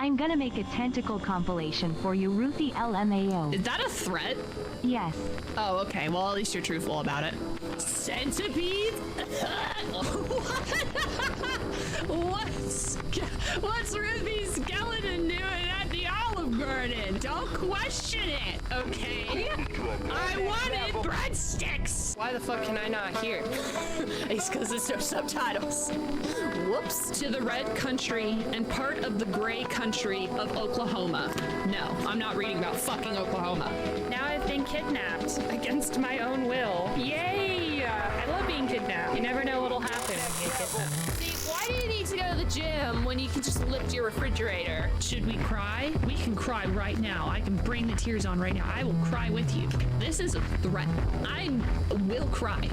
I'm gonna make a tentacle compilation for you, Ruthie LMAO. Is that a threat? Yes. Oh, okay. Well, at least you're truthful about it. Centipede? What's Ruthie Skeleton doing at the Olive Garden? Don't question it, okay? I wanted breadsticks! Why the fuck can I not hear? It's because there's no subtitles. Whoops. To the red country and part of the gray country of Oklahoma. No, I'm not reading about fucking Oklahoma. Now I've been kidnapped against my own will. Yay! I love being kidnapped. You never know what'll happen when you get kidnapped. See, why do you need to go to the gym when you can just lift your refrigerator? Should we cry? We can cry right now. I can bring the tears on right now. I will cry with you. This is a threat. I will cry.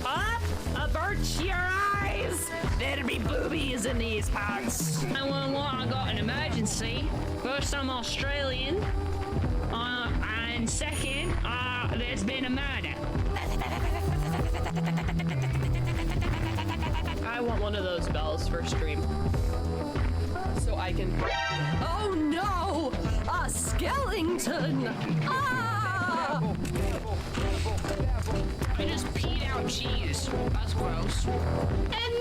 Up! Avert your eyes! There'll be boobies in these parts. I got an emergency. First, I'm Australian. And second, there's been a murder. I want one of those bells for stream. So I can... Oh no! A skeleton! Ah! I just peed out cheese. That's gross. And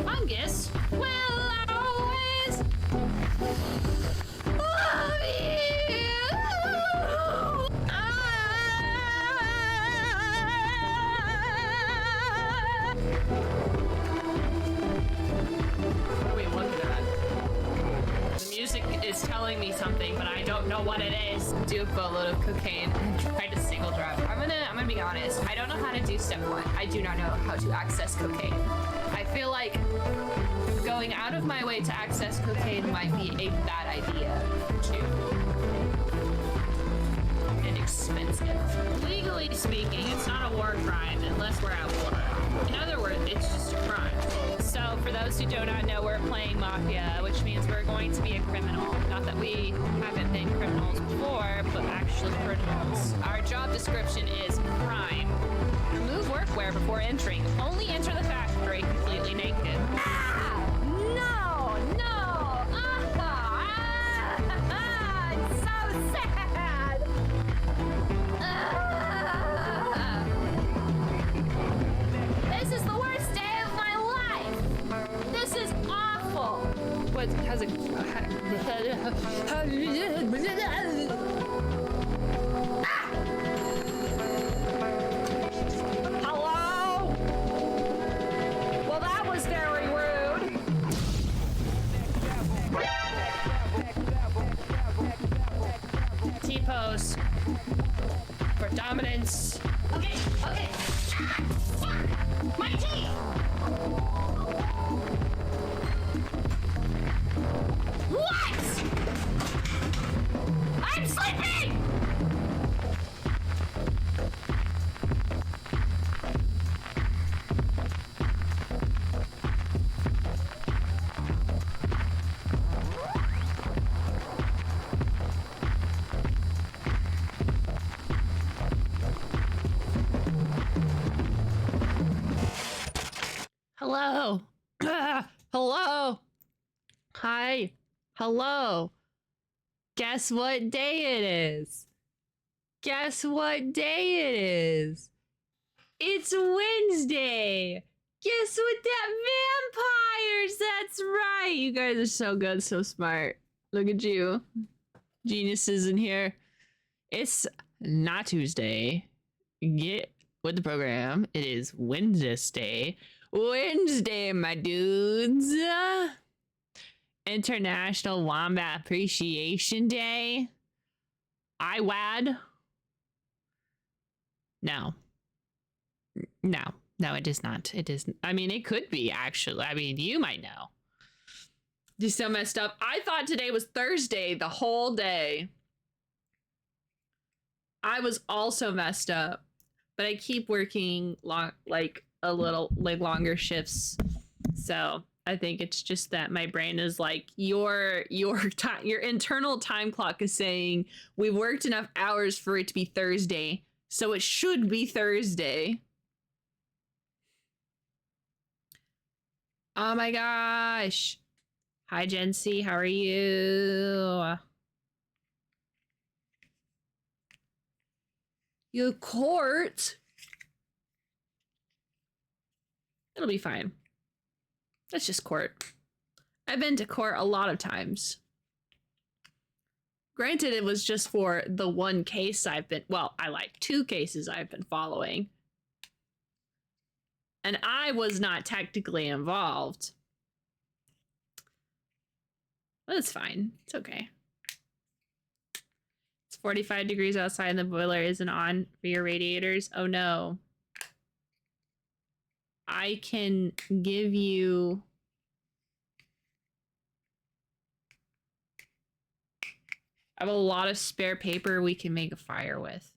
Fungus will always love you. Wait, what's that? The music is telling me something, but I don't know what it is. Do a boatload of cocaine and try to single drive. I'm gonna be honest. I don't know how to do step one. I do not know how to access cocaine. I feel like going out of my way to access cocaine might be a bad idea too. And expensive. Legally speaking, it's not a war crime unless we're at war. In other words, it's just a crime. So for those who do not know, we're playing Mafia, which means we're going to be a criminal. Not that we haven't been criminals before, but actually criminals. Our job description is crime. Remove workwear before entering. Only enter the factory completely naked. Ah! No! No! It's so sad! This is the worst day of my life! This is awful! What has it... Hello? Well, that was very rude. T-pose for dominance. Okay. My teeth! What? I'm sleeping! Hello. Hello. Hi. Hello. Guess what day it is? Guess what day it is? It's Wednesday. Guess what that vampires? That's right. You guys are so good, so smart. Look at you. Geniuses in here. It's not Tuesday. Get with the program. It is Wednesday. Wednesday, my dudes. International Wombat Appreciation Day. IWAD. No, it is not. It isn't. I mean, it could be, actually. I mean, you might know. You're so messed up. I thought today was Thursday the whole day. I was also messed up, but I keep working longer shifts. So I think it's just that my brain is like, your internal time clock is saying we've worked enough hours for it to be Thursday, so it should be Thursday. Oh my gosh. Hi, Gen C. How are you? You court? It'll be fine. That's just court. I've been to court a lot of times. Granted, it was just for the one case I've been, well, I like 2 cases I've been following. And I was not technically involved. But it's fine. It's okay. It's 45 degrees outside and the boiler isn't on for your radiators. Oh no. I can give you... I have a lot of spare paper we can make a fire with.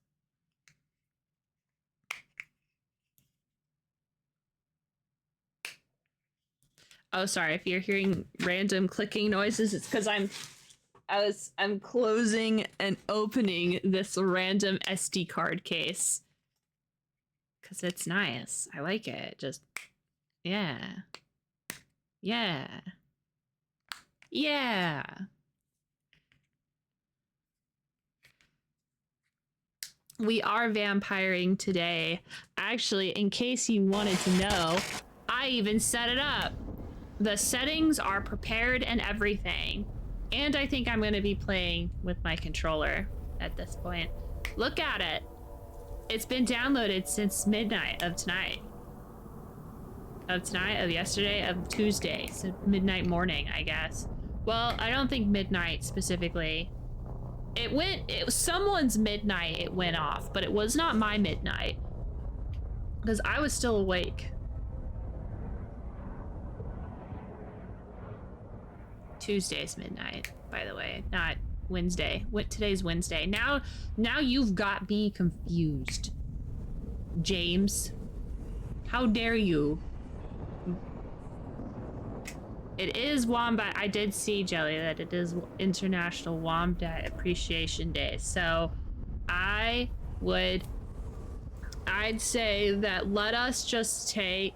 Oh, sorry. If you're hearing random clicking noises, it's because I'm closing and opening this random SD card case. Because it's nice. I like it. Just, yeah. Yeah. Yeah. We are vampiring today. Actually, in case you wanted to know, I even set it up. The settings are prepared and everything. And I think I'm going to be playing with my controller at this point. Look at it. It's been downloaded since midnight of tonight. Of yesterday, of Tuesday. So midnight morning, I guess. Well, I don't think midnight specifically. It was someone's midnight it went off, but it was not my midnight. Because I was still awake. Tuesday's midnight, by the way, not Wednesday. Today's Wednesday. Now you've got me confused. James. How dare you? It is Wombat. I did see, Jelly, that it is International Wombat Appreciation Day. So I'd say that let us just take...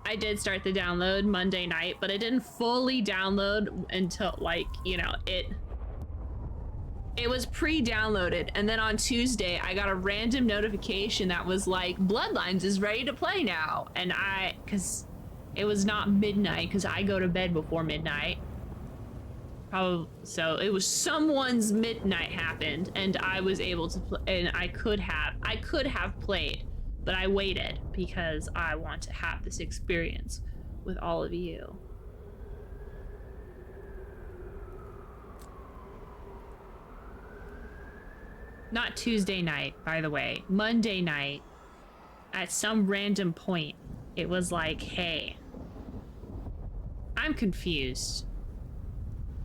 I did start the download Monday night, but it didn't fully download until, like, you know, it was pre-downloaded. And then on Tuesday, I got a random notification that was like, Bloodlines is ready to play now. And because it was not midnight, because I go to bed before midnight. Probably, so it was someone's midnight happened, and I was able to play, and I could have played. But I waited because I want to have this experience with all of you. Not Tuesday night, by the way. Monday night, at some random point, it was like, hey, I'm confused.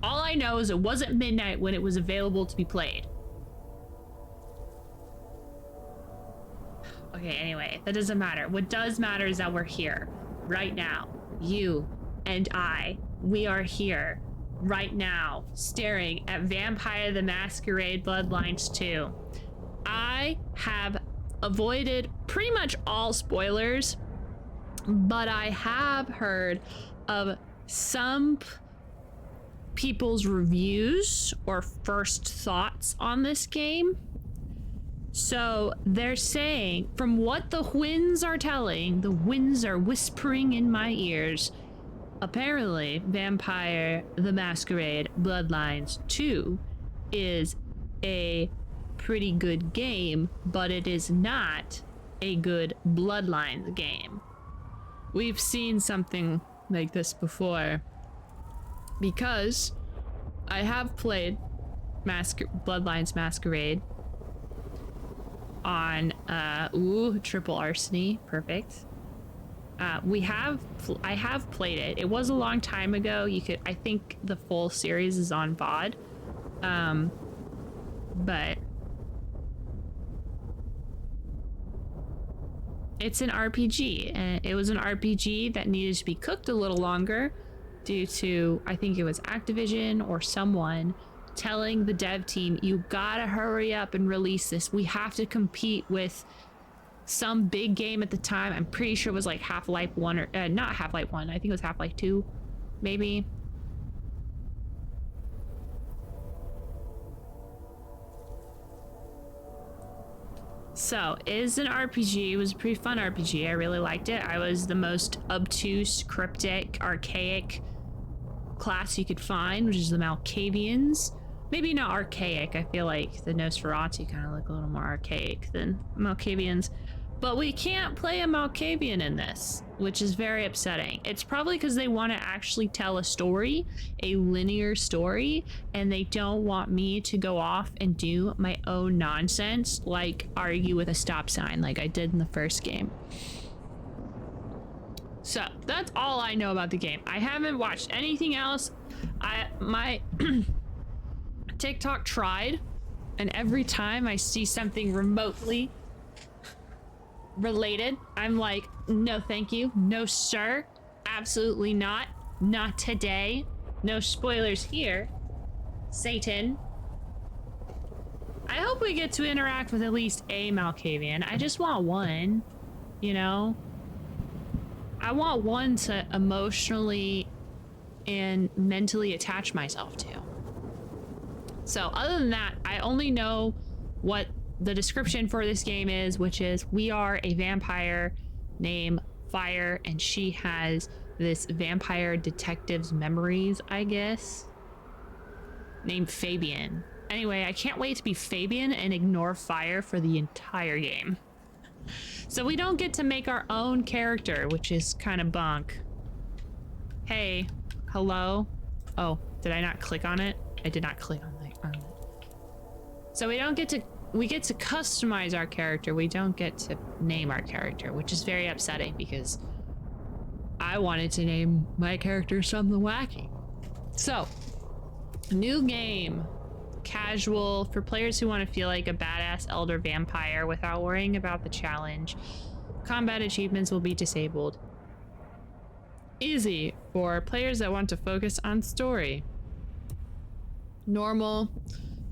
All I know is it wasn't midnight when it was available to be played. Okay, anyway, that doesn't matter. What does matter is that we're here right now. You and I, we are here right now staring at Vampire the Masquerade Bloodlines 2. I have avoided pretty much all spoilers, but I have heard of some people's reviews or first thoughts on this game. So they're saying, from what the winds are telling, the winds are whispering in my ears, apparently Vampire the Masquerade Bloodlines 2 is a pretty good game, but it is not a good Bloodlines game. We've seen something like this before, because I have played Bloodlines Masquerade on triple arsony. Perfect. I have played it. It was a long time ago. I think the full series is on VoD. But it's an RPG, and it was an RPG that needed to be cooked a little longer due to, I think it was Activision or someone telling the dev team, you gotta hurry up and release this. We have to compete with some big game at the time. I'm pretty sure it was like Half-Life 1 or not Half-Life 1. I think it was Half-Life 2, maybe. So, it is an RPG. It was a pretty fun RPG. I really liked it. I was the most obtuse, cryptic, archaic class you could find, which is the Malkavians. Maybe not archaic. I feel like the Nosferatu kind of look a little more archaic than Malkavians. But we can't play a Malkavian in this, which is very upsetting. It's probably because they want to actually tell a story, a linear story, and they don't want me to go off and do my own nonsense, like argue with a stop sign like I did in the first game. So that's all I know about the game. I haven't watched anything else. My TikTok tried, and every time I see something remotely related, I'm like, no thank you, no sir, absolutely not today, no spoilers here, Satan. I hope we get to interact with at least a Malkavian. I just want one, you know? I want one to emotionally and mentally attach myself to. So other than that, I only know what the description for this game is, which is we are a vampire named Fire, and she has this vampire detective's memories, I guess, named Fabian. Anyway, I can't wait to be Fabian and ignore Fire for the entire game. So we don't get to make our own character, which is kind of bunk. Hey, hello? Oh, did I not click on it? I did not click on it. So we don't get to, we get to customize our character. We don't get to name our character, which is very upsetting because I wanted to name my character something wacky. So, new game. Casual for players who want to feel like a badass elder vampire without worrying about the challenge. Combat achievements will be disabled. Easy for players that want to focus on story. Normal.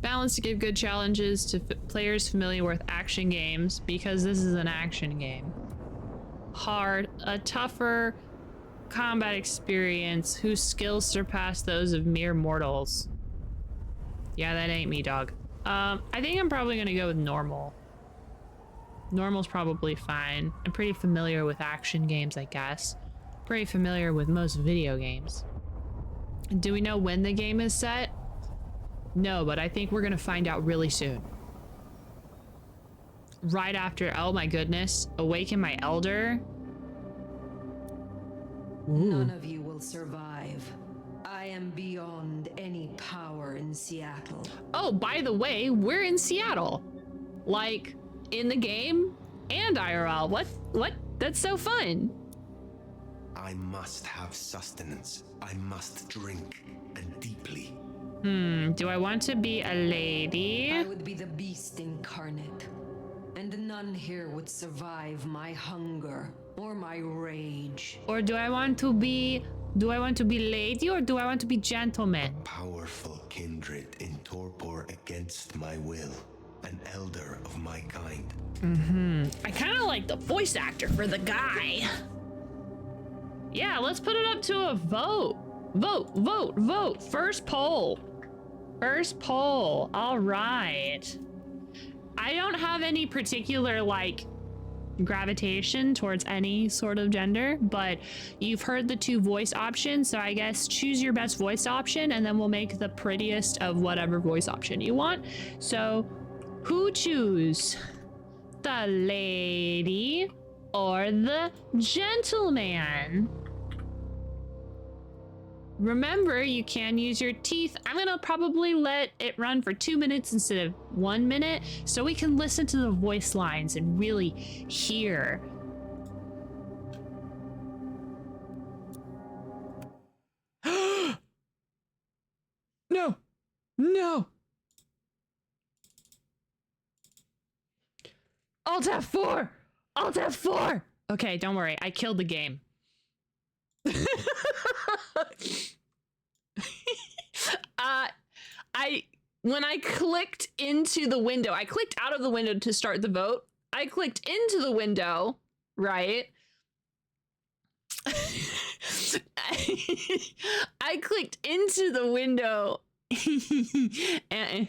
Balance to give good challenges to players familiar with action games because this is an action game. Hard, a tougher combat experience whose skills surpass those of mere mortals. Yeah, that ain't me, dog. I think I'm probably gonna go with normal. Normal's probably fine. I'm pretty familiar with action games, I guess. Pretty familiar with most video games. Do we know when the game is set? No, but I think we're gonna find out really soon. Right after, oh my goodness, Awaken My Elder. None of you will survive. I am beyond any power in Seattle. Oh, by the way, we're in Seattle. Like, in the game and IRL. What? That's so fun. I must have sustenance. I must drink, and deeply. Do I want to be a lady? I would be the beast incarnate. And none here would survive my hunger or my rage. Or do I want to be lady or do I want to be gentleman? Powerful kindred in torpor against my will. An elder of my kind. I kind of like the voice actor for the guy. Yeah, let's put it up to a vote. Vote. First poll. All right. I don't have any particular, like, gravitation towards any sort of gender, but you've heard the 2 voice options, so I guess choose your best voice option and then we'll make the prettiest of whatever voice option you want. So, who choose? The lady or the gentleman? Remember, you can use your teeth. I'm gonna probably let it run for 2 minutes instead of 1 minute so we can listen to the voice lines and really hear. No. Alt F4. Okay, don't worry. I killed the game. When I clicked into the window, I clicked out of the window to start the vote, I clicked into the window, right? I clicked into the window and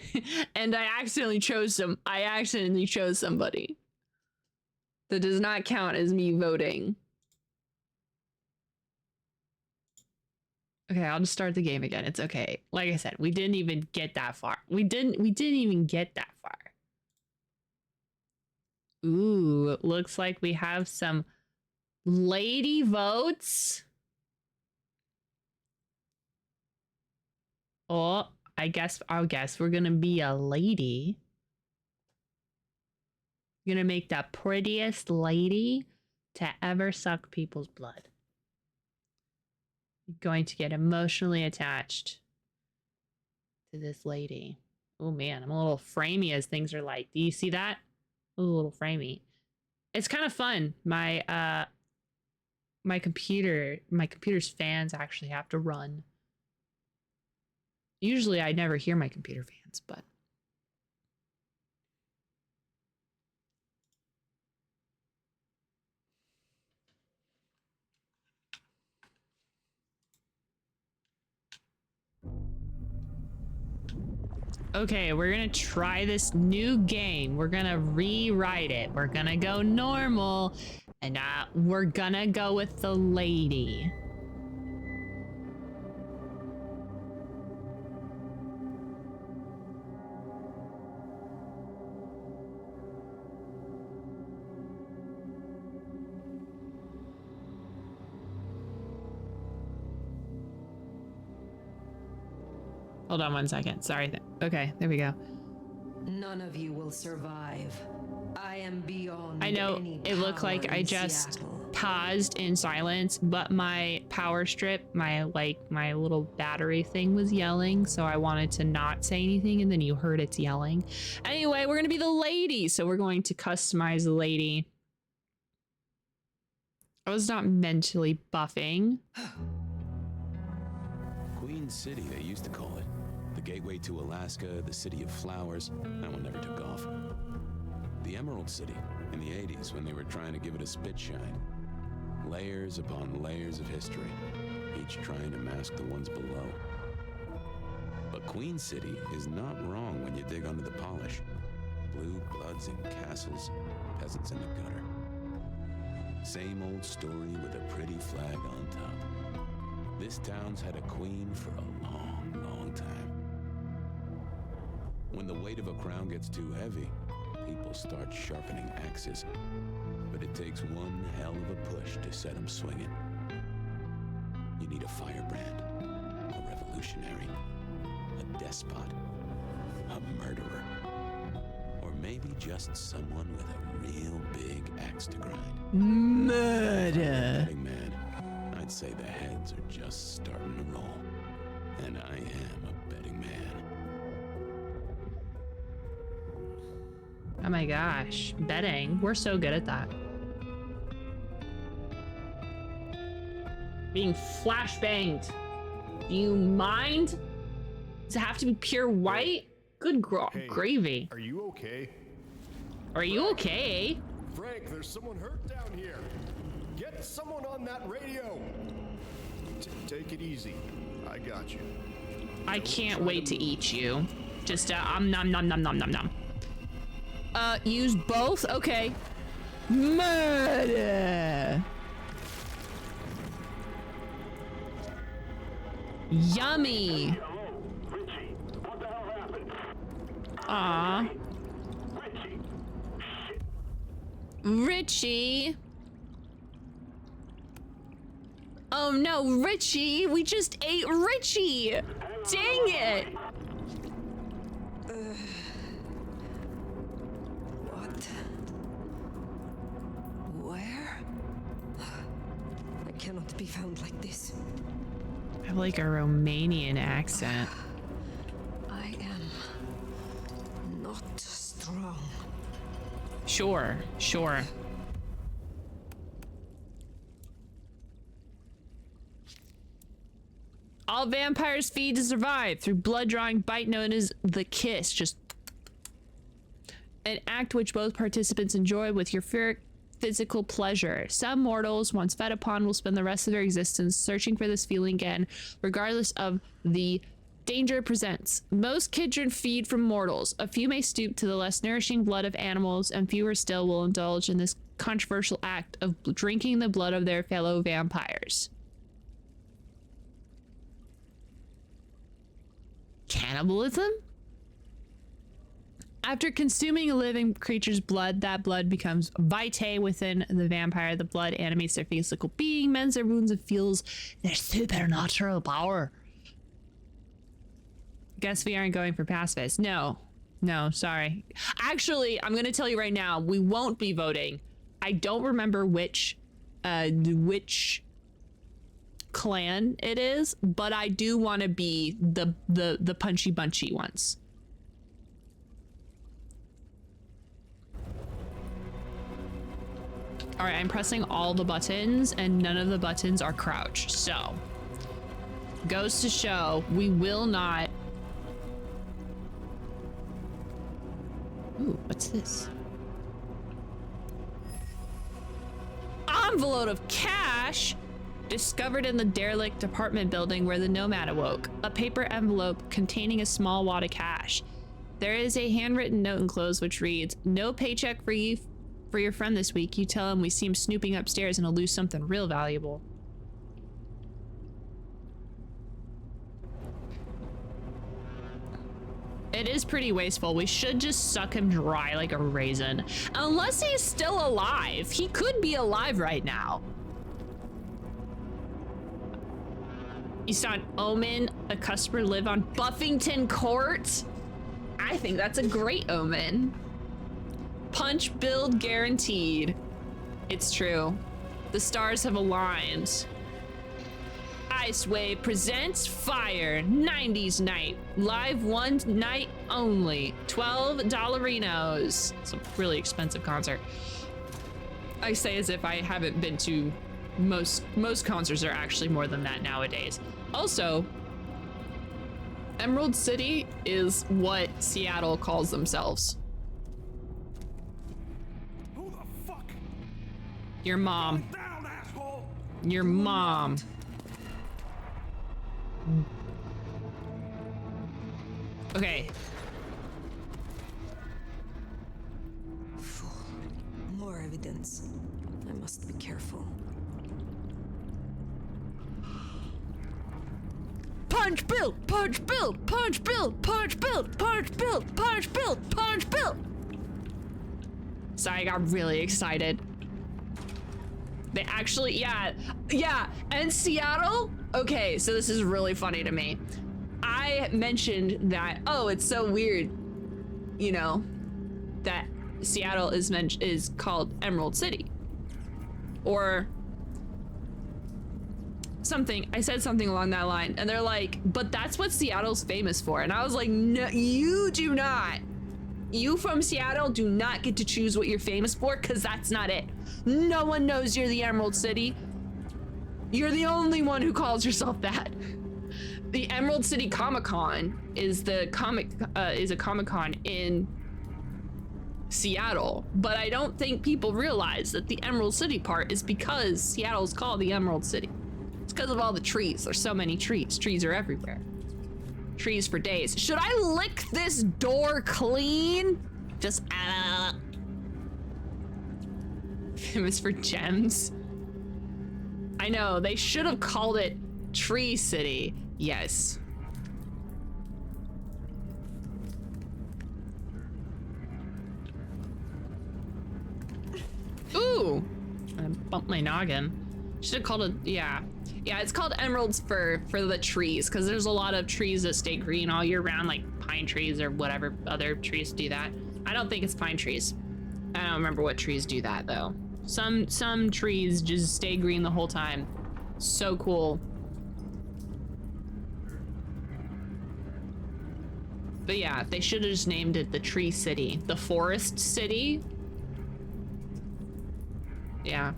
I accidentally chose somebody. That does not count as me voting. Okay, I'll just start the game again. It's okay. Like I said, we didn't even get that far. We didn't even get that far. Ooh, it looks like we have some lady votes. Oh, I guess we're gonna be a lady. You're gonna make the prettiest lady to ever suck people's blood. You're going to get emotionally attached to this lady. Oh man, I'm a little framey as things are like. Do you see that? A little framey. It's kind of fun. My computer's fans actually have to run. Usually I never hear my computer fans, but okay, we're gonna try this new game. We're gonna rewrite it. We're gonna go normal, and we're gonna go with the lady. Hold on one second. Sorry. Okay, there we go. None of you will survive. I am beyond. I know any it looked like power I in just Seattle. paused in silence, but my power strip, my little battery thing was yelling, so I wanted to not say anything, and then you heard it's yelling. Anyway, we're gonna be the lady, so we're going to customize the lady. I was not mentally buffing. Queen City, they used to call it. The gateway to Alaska, the city of flowers. That one never took off. The Emerald City, in the 80s, when they were trying to give it a spit shine. Layers upon layers of history, each trying to mask the ones below. But Queen City is not wrong when you dig under the polish. Blue bloods and castles, peasants in the gutter. Same old story with a pretty flag on top. This town's had a queen for a long, long time. When the weight of a crown gets too heavy, people start sharpening axes. But it takes one hell of a push to set them swinging. You need a firebrand, a revolutionary, a despot, a murderer, or maybe just someone with a real big axe to grind. Murder. Betting man, I'd say the heads are just starting to roll. And I am a betting man. Oh my gosh, betting. We're so good at that. Being flashbanged. Do you mind? Does it have to be pure white? Good Hey, gravy. Are you okay? Are you okay? Frank, there's someone hurt down here. Get someone on that radio. Take it easy. I got you. I can't wait to eat you. Just nom nom nom nom nom nom. Use both? Okay. Murder. Yummy. Richie, what the hell happened? Aw. Richie. Oh no, Richie! We just ate Richie! Dang it! What? Where? I cannot be found like this. I have like a Romanian accent. I am not strong. Sure, sure. All vampires feed to survive through blood drawing bite known as the kiss. Just an act which both participants enjoy with your physical pleasure. Some mortals, once fed upon, will spend the rest of their existence searching for this feeling again, regardless of the danger it presents. Most kindred feed from mortals. A few may stoop to the less nourishing blood of animals, and fewer still will indulge in this controversial act of drinking the blood of their fellow vampires. Cannibalism? After consuming a living creature's blood, that blood becomes vitae within the vampire. The blood animates their physical being, mends their wounds, and feels their supernatural power. Guess we aren't going for pacifist. No, sorry. Actually, I'm going to tell you right now, we won't be voting. I don't remember which clan it is, but I do want to be the punchy bunchy ones. All right, I'm pressing all the buttons and none of the buttons are crouch. So goes to show we will not. Ooh, what's this? Envelope of cash discovered in the derelict apartment building where the nomad awoke. A paper envelope containing a small wad of cash. There is a handwritten note enclosed which reads, "No paycheck for you for your friend this week. You tell him we see him snooping upstairs and he'll lose something real valuable." It is pretty wasteful. We should just suck him dry like a raisin. Unless he's still alive. He could be alive right now. You saw an omen, a customer live on Buffington Court? I think that's a great omen. Punch build guaranteed. It's true. The stars have aligned. Ice Wave presents Fire 90s Night. Live one night only. $12. It's a really expensive concert. I say as if I haven't been to most concerts are actually more than that nowadays. Also, Emerald City is what Seattle calls themselves. Who the fuck? Your mom. Down, asshole! Your mom. Okay. More evidence. I must be careful. Punch build, punch build, punch build, punch build, punch build, punch build, punch build. Sorry, I got really excited. They actually, yeah, and Seattle? Okay, so this is really funny to me. I mentioned that, oh, it's so weird, you know, that Seattle is called Emerald City. Or something, I said something along that line, and they're like, but that's what Seattle's famous for. And I was like, no, you do not. You from Seattle do not get to choose what you're famous for, because that's not it. No one knows you're the Emerald City. You're the only one who calls yourself that. The Emerald City Comic-Con is a Comic-Con in Seattle, but I don't think people realize that the Emerald City part is because Seattle's called the Emerald City. It's because of all the trees. There's so many trees. Trees are everywhere. Trees for days. Should I lick this door clean? Just famous for gems. I know, they should have called it Tree City. Yes. Ooh, I bumped my noggin. Should have called it, yeah, it's called emeralds for the trees, because there's a lot of trees that stay green all year round, like pine trees or whatever other trees do that. I don't think it's pine trees. I don't remember what trees do that though. Some trees just stay green the whole time. So cool. But yeah, they should have just named it the Tree City, the Forest City. Yeah.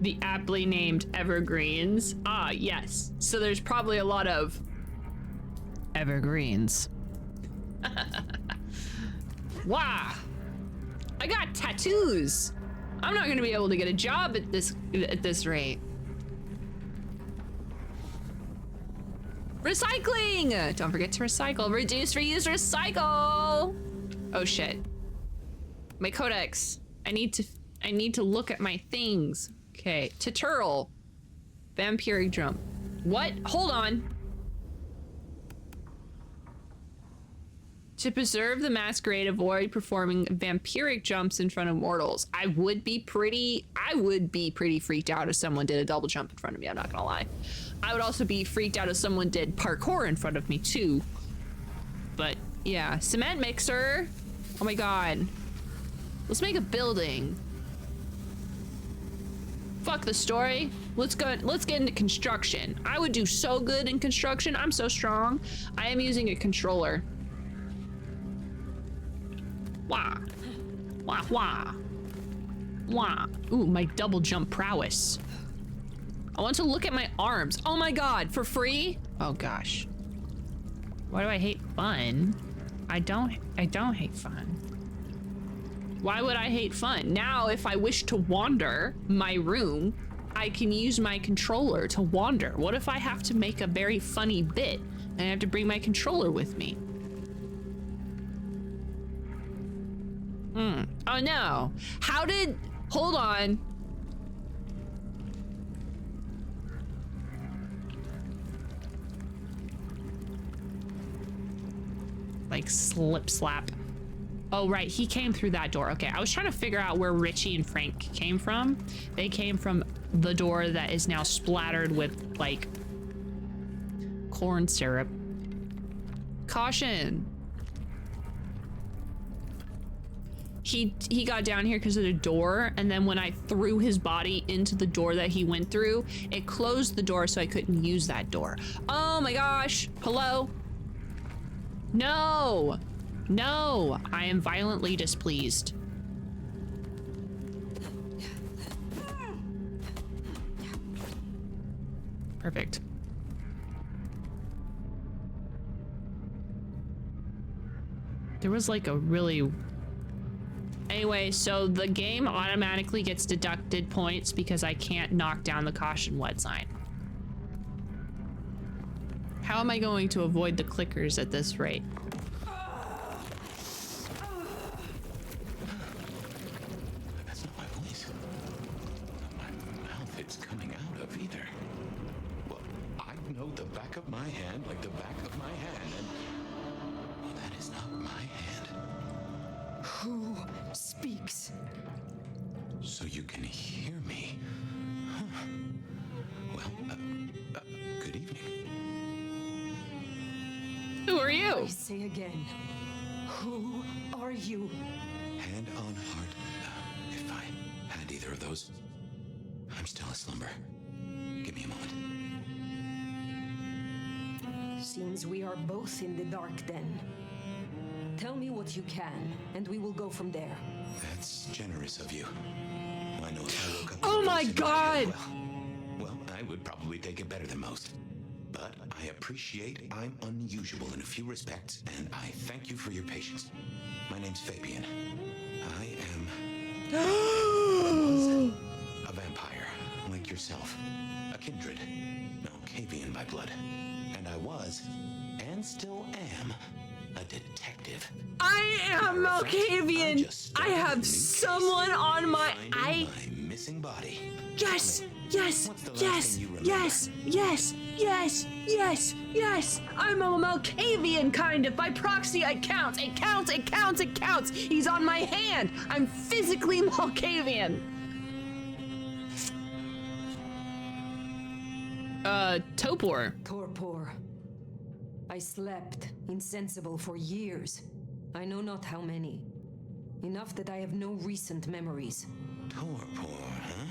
The aptly named evergreens. Ah, yes. So there's probably a lot of evergreens. Wow. I got tattoos. I'm not gonna be able to get a job at this rate. Recycling! Don't forget to recycle. Reduce, reuse, recycle! Oh shit. My codex. I need to look at my things. Okay, Tutorial. Vampiric jump. What? Hold on. To preserve the Masquerade, avoid performing vampiric jumps in front of mortals. I would be pretty freaked out if someone did a double jump in front of me, I'm not gonna lie. I would also be freaked out if someone did parkour in front of me too. But yeah, cement mixer. Oh my god. Let's make a building. Fuck the story. Let's get into construction. I would do so good in construction. I'm so strong. I am using a controller. Wah. Wah wah. Wah. Ooh, my double jump prowess. I want to look at my arms. Oh my god, for free? Oh gosh. Why do I hate fun? I don't hate fun. Why would I hate fun? Now, if I wish to wander my room, I can use my controller to wander. What if I have to make a very funny bit and I have to bring my controller with me? Oh no. Hold on. Like slip slap. Oh right, he came through that door. Okay, I was trying to figure out where Richie and Frank came from. They came from the door that is now splattered with like corn syrup. Caution. He got down here because of the door, and then when I threw his body into the door that he went through, it closed the door so I couldn't use that door. Oh my gosh. Hello? No. No. I am violently displeased. Perfect. There was like a really... Anyway, so the game automatically gets deducted points because I can't knock down the caution wet sign. How am I going to avoid the clickers at this rate? That's not my voice. Not my mouth it's coming out of either. Well, I know the back of my hand like the back of my hand, and well, that is not my hand. Who speaks? So you can hear me. Huh. Well, good evening. Who are you? I say again, who are you? Hand on heart, if I had either of those, I'm still aslumber. Give me a moment. Seems we are both in the dark then. Tell me what you can, and we will go from there. That's generous of you. I know if I woke up... Oh my god! Well, I would probably take it better than most. But I appreciate I'm unusual in a few respects, and I thank you for your patience. My name's Fabian. I am... a vampire, like yourself. A kindred. Malkavian by blood. And I was, and still am, a detective. I am Malkavian. I have someone on my... My missing body. Yes, yes, yes, yes, yes, yes, yes, yes. I'm a Malkavian, kind of. By proxy, it counts. It counts, it counts, it counts. He's on my hand. I'm physically Malkavian. Topor. Torpor. I slept, insensible for years. I know not how many. Enough that I have no recent memories. Torpor, huh?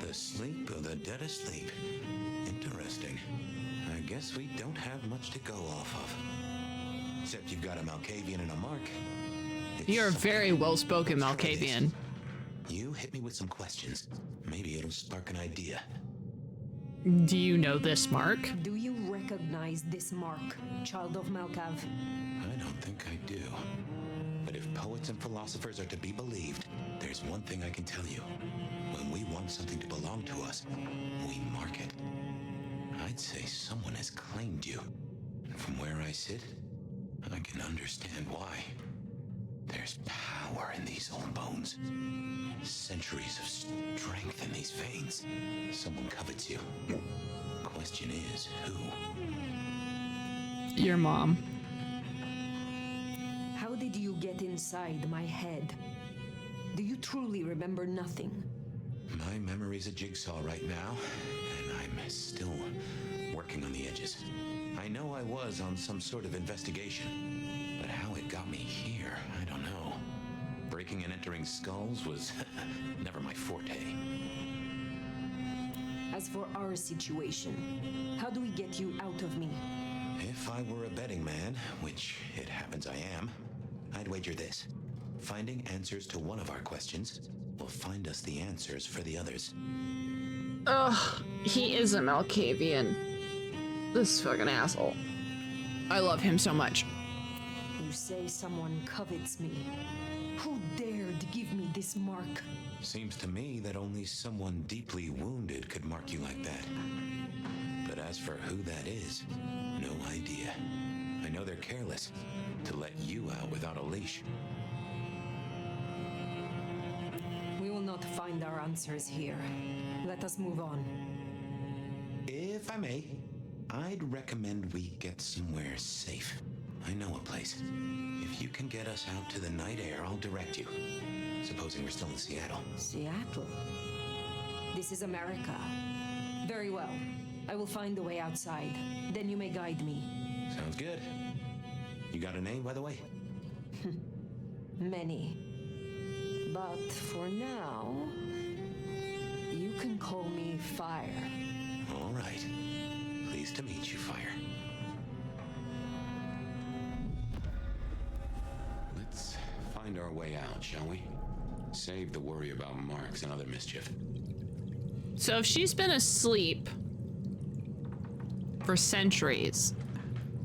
The sleep of the dead asleep. Interesting. I guess we don't have much to go off of. Except you've got a Malkavian and a mark. It's You're a very well-spoken let's try this. Malkavian. You hit me with some questions. Maybe it'll spark an idea. Do you know this mark? Do you recognize this mark, child of Malkav? I don't think I do. But if poets and philosophers are to be believed, there's one thing I can tell you. When we want something to belong to us, we mark it. I'd say someone has claimed you. And from where I sit, I can understand why. There's power in these old bones. Centuries of strength in these veins. Someone covets you. Question is, who? Your mom. How did you get inside my head? Do you truly remember nothing? My memory's a jigsaw right now, and I'm still working on the edges. I know I was on some sort of investigation, but how it got me here, I don't know. Breaking and entering skulls was never my forte. As for our situation, how do we get you out of me? If I were a betting man, which it happens I am, I'd wager this. Finding answers to one of our questions will find us the answers for the others. Ugh, he is a Malkavian. This fucking asshole. I love him so much. You say someone covets me. Who dared give me this mark? Seems to me that only someone deeply wounded could mark you like that. But as for who that is, no idea. I know they're careless to let you out without a leash. We will not find our answers here. Let us move on. If I may, I'd recommend we get somewhere safe. I know a place. If you can get us out to the night air, I'll direct you. Supposing we're still in Seattle. Seattle? This is America. Very well. I will find the way outside. Then you may guide me. Sounds good. You got a name, by the way? Many. But for now, you can call me Fire. All right. Pleased to meet you, Fire. Let's find our way out, shall we? Save the worry about marks and other mischief. So if she's been asleep for centuries,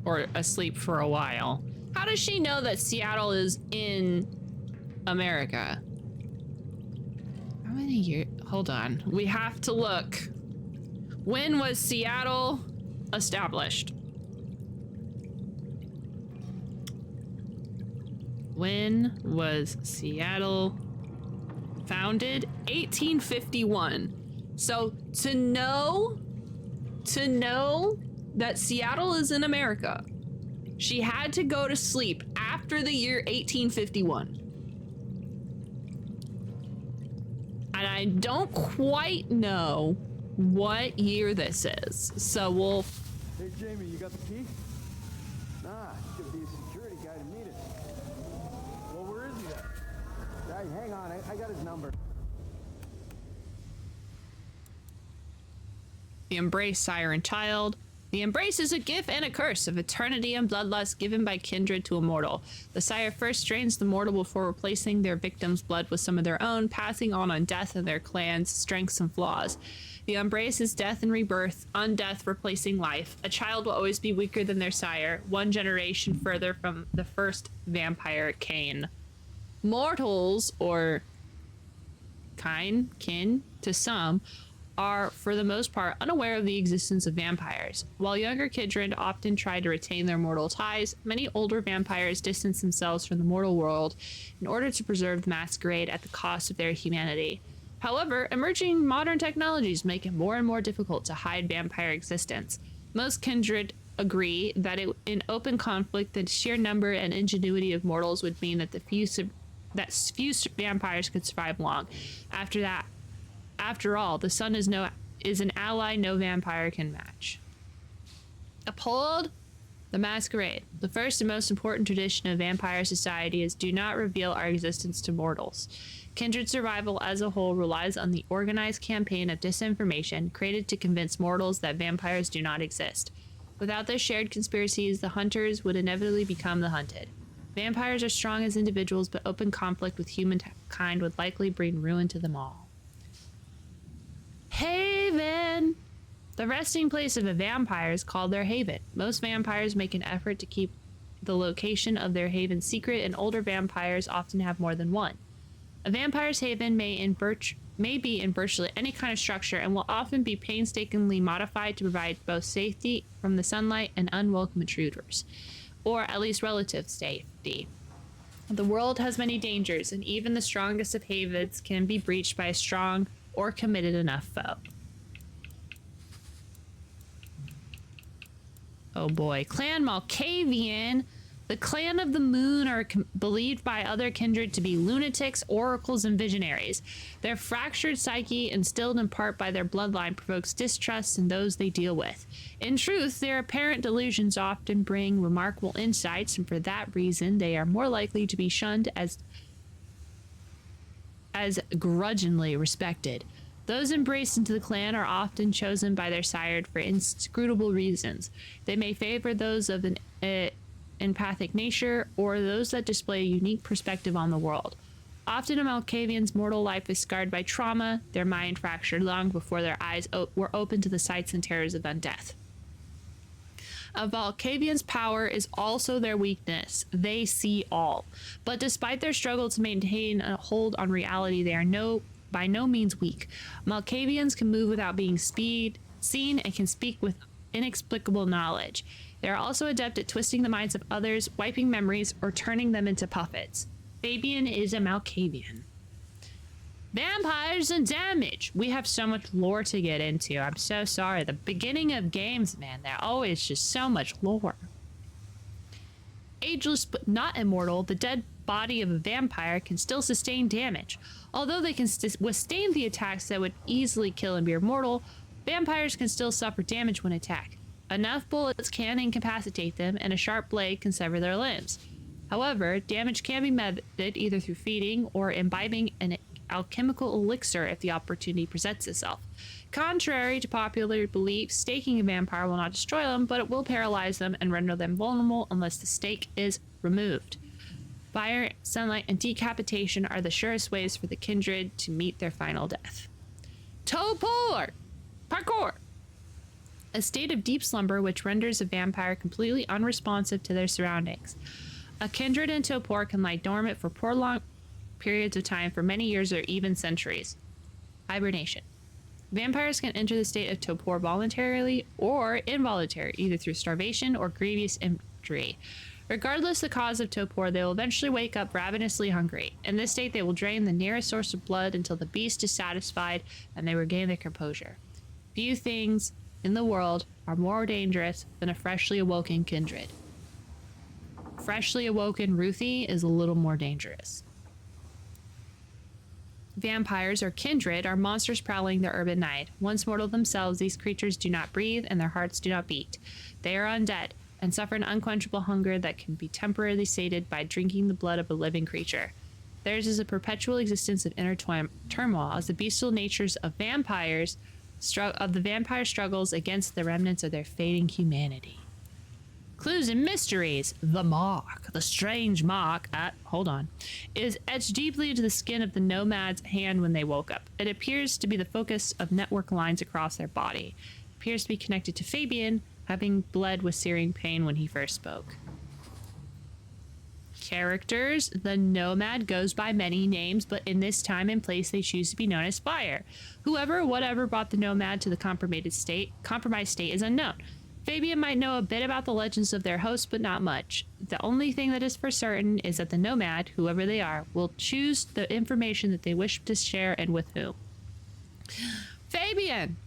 or asleep for a while, how does she know that Seattle is in America? How many years? Hold on. We have to look. When was Seattle established? When was Seattle founded? 1851. So to know that Seattle is in America, she had to go to sleep after the year 1851. And I don't quite know what year this is. So we'll... Hey, Jamie, you got the key? Nah, it's gonna be a security guy to meet us. Well, where is he then? Hey, hang on, I got his number. The embrace, sire and child. The embrace is a gift and a curse of eternity and bloodlust given by kindred to a mortal. The sire first drains the mortal before replacing their victim's blood with some of their own, passing on death and their clan's strengths and flaws. The embrace is death and rebirth, on death replacing life. A child will always be weaker than their sire, one generation further from the first vampire Cain. Mortals, or kin to some, are, for the most part, unaware of the existence of vampires. While younger kindred often try to retain their mortal ties, many older vampires distance themselves from the mortal world in order to preserve the masquerade at the cost of their humanity. However, emerging modern technologies make it more and more difficult to hide vampire existence. Most kindred agree that in open conflict, the sheer number and ingenuity of mortals would mean that few vampires could survive long. After all, the sun is an ally no vampire can match. Uphold the Masquerade. The first and most important tradition of vampire society is do not reveal our existence to mortals. Kindred survival as a whole relies on the organized campaign of disinformation created to convince mortals that vampires do not exist. Without their shared conspiracies, the hunters would inevitably become the hunted. Vampires are strong as individuals, but open conflict with humankind would likely bring ruin to them all. Haven! The resting place of a vampire is called their haven. Most vampires make an effort to keep the location of their haven secret, and older vampires often have more than one. A vampire's haven may be in virtually any kind of structure and will often be painstakingly modified to provide both safety from the sunlight and unwelcome intruders, or at least relative safety. The world has many dangers, and even the strongest of havens can be breached by a strong or committed enough foe. Oh boy. Clan Malkavian. The Clan of the Moon are believed by other kindred to be lunatics, oracles, and visionaries. Their fractured psyche, instilled in part by their bloodline, provokes distrust in those they deal with. In truth, their apparent delusions often bring remarkable insights, and for that reason, they are more likely to be shunned as grudgingly respected. Those embraced into the clan are often chosen by their sire for inscrutable reasons. They may favor those of an empathic nature, or those that display a unique perspective on the world. Often a Malkavian's mortal life is scarred by trauma, their mind fractured long before their eyes were open to the sights and terrors of undeath. A Malkavian's power is also their weakness. They see all. But despite their struggle to maintain a hold on reality, they are by no means weak. Malkavians can move without being seen and can speak with inexplicable knowledge. They are also adept at twisting the minds of others, wiping memories, or turning them into puppets. Fabian is a Malkavian. Vampires and damage. We have so much lore to get into. I'm so sorry. The beginning of games, man, they're always just so much lore. Ageless but not immortal, the dead body of a vampire can still sustain damage. Although they can withstand the attacks that would easily kill and be immortal, vampires can still suffer damage when attacked. Enough bullets can incapacitate them, and a sharp blade can sever their limbs. However, damage can be mended either through feeding or imbibing an alchemical elixir if the opportunity presents itself. Contrary to popular belief, staking a vampire will not destroy them, but it will paralyze them and render them vulnerable unless the stake is removed. Fire, sunlight, and decapitation are the surest ways for the kindred to meet their final death. Topor! Parkour! A state of deep slumber which renders a vampire completely unresponsive to their surroundings. A kindred in Topor can lie dormant for prolonged periods of time, for many years or even centuries. Hibernation. Vampires can enter the state of Topor voluntarily or involuntarily, either through starvation or grievous injury. Regardless the cause of Topor, they will eventually wake up ravenously hungry. In this state, they will drain the nearest source of blood until the beast is satisfied and they regain their composure. Few things in the world are more dangerous than a freshly awoken kindred. Freshly awoken Ruthie is a little more dangerous. Vampires, or kindred, are monsters prowling the urban night. Once mortal themselves, these creatures do not breathe and their hearts do not beat. They are undead and suffer an unquenchable hunger that can be temporarily sated by drinking the blood of a living creature. Theirs is a perpetual existence of inner turmoil, as the bestial natures of vampires struggles against the remnants of their fading humanity. Clues and mysteries. The mark, the strange mark, is etched deeply into the skin of the nomad's hand when they woke up. It appears to be the focus of network lines across their body. It appears to be connected to Fabian, having bled with searing pain when he first spoke. Characters. The nomad goes by many names, but in this time and place they choose to be known as Fire. Whoever or whatever brought the nomad to the compromised state is unknown. Fabian might know a bit about the legends of their host, but not much. The only thing that is for certain is that the nomad, whoever they are, will choose the information that they wish to share and with whom. Fabian!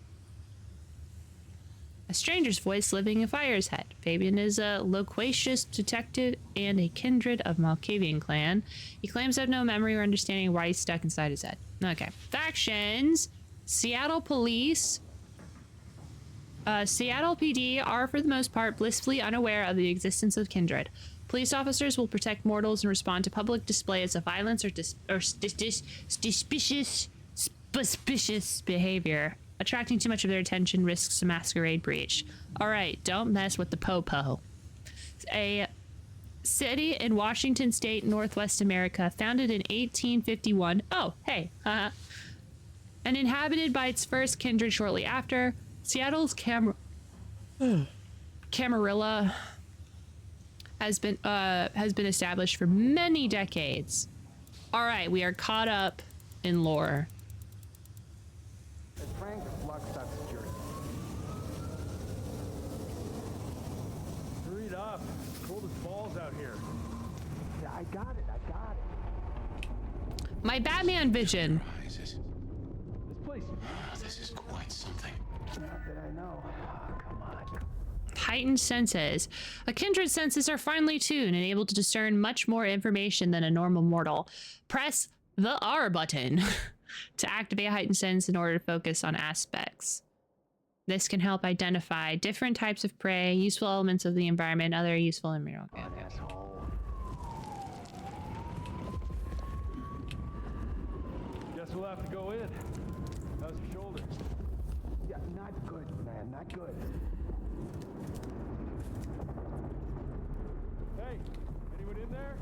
A stranger's voice living in Fire's head. Fabian is a loquacious detective and a kindred of Malkavian clan. He claims to have no memory or understanding why he's stuck inside his head. Okay. Factions. Seattle Police. Seattle PD are, for the most part, blissfully unaware of the existence of kindred. Police officers will protect mortals and respond to public displays of violence or suspicious behavior. Attracting too much of their attention risks a masquerade breach. Alright, don't mess with the popo. A city in Washington State, Northwest America, founded in 1851. Oh, hey. And inhabited by its first kindred shortly after. Seattle's Camarilla has been established for many decades. All right, we are caught up in lore. Hey, Frank, lock, stock, security. Hurry it up. It's cold as balls out here. Yeah, I got it. My Batman vision. This place. This is quite something. Not that I know. Oh, come on. Heightened senses. A kindred senses are finely tuned and able to discern much more information than a normal mortal. Press the R button to activate a heightened sense in order to focus on aspects. This can help identify different types of prey, useful elements of the environment, and other useful environment. Okay. Guess we'll have to go in. How's your shoulder? Yeah, not good, man. Not good. Hey, anyone in there?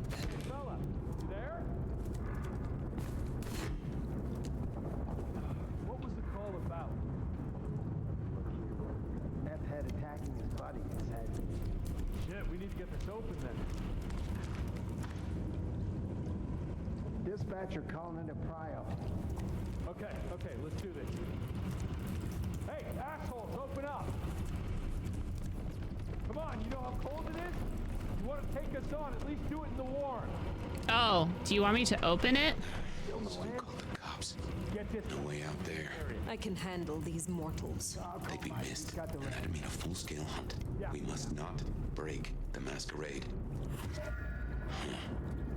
Hey, fella, you there? What was the call about? Meth head attacking his buddy, he said. Shit, we need to get this open then. Dispatcher calling into Prio. Okay, let's do this. Hey, assholes, open up! Come on, you know how cold it is? You want to take us on, at least do it in the warm. Oh, do you want me to open it? Someone call the cops. Get this No way out there. I can handle these mortals. They'd be missed, and that'd mean a full-scale hunt. We must not break the Masquerade.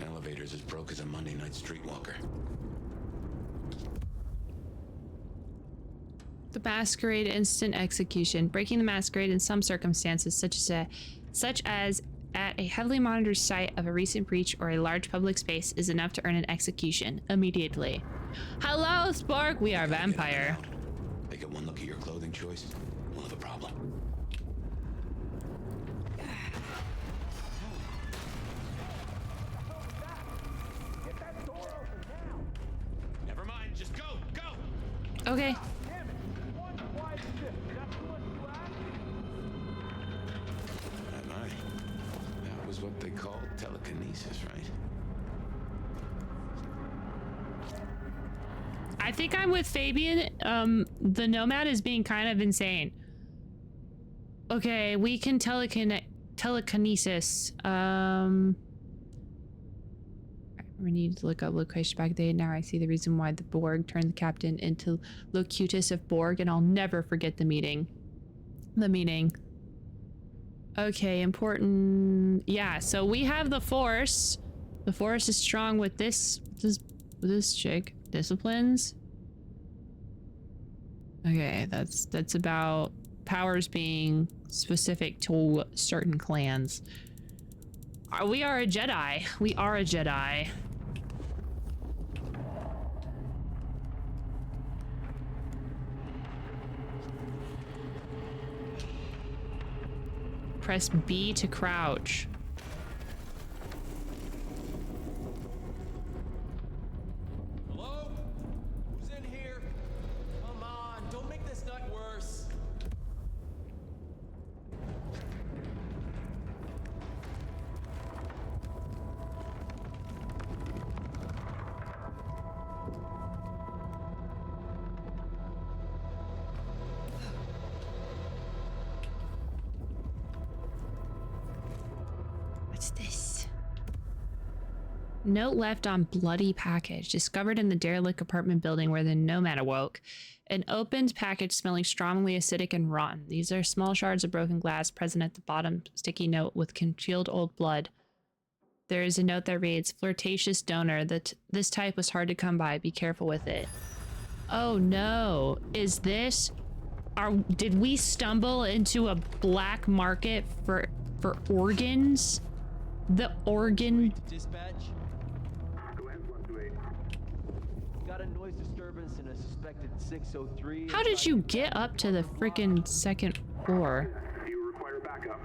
Elevator's as broke as a Monday night streetwalker. The Masquerade instant execution. Breaking the Masquerade in some circumstances, such as at a heavily monitored site of a recent breach or a large public space, is enough to earn an execution immediately. Hello, Spark. We are vampire. They get one look at your clothing choice, we'll have a problem. Get that door open now! Never mind, just go! Okay. Damn it! One wide ship. That's what you asked? That was what they called telekinesis, right? I think I'm with Fabian. The Nomad is being kind of insane. Okay, we can telekinesis. We need to look up location back there. Now I see the reason why the Borg turned the captain into Locutus of Borg, and I'll never forget the meeting. The meeting. Okay, important. Yeah, so we have the Force. The Force is strong with this chick. Disciplines. Okay, that's about powers being specific to certain clans. We are a Jedi. We are a Jedi. Press B to crouch. Hello? Who's in here? Come on, don't make this night worse. What's this? Note left on bloody package. Discovered in the derelict apartment building where the Nomad awoke. An opened package smelling strongly acidic and rotten. These are small shards of broken glass present at the bottom. Sticky note with congealed old blood. There is a note that reads, flirtatious donor. This type was hard to come by. Be careful with it. Oh no. Is this... Did we stumble into a black market for organs? The organ... Dispatch? Go ahead, Fluctuate. Got a noise disturbance in a suspected 603. How did you get up to the frickin' second floor? You require backup.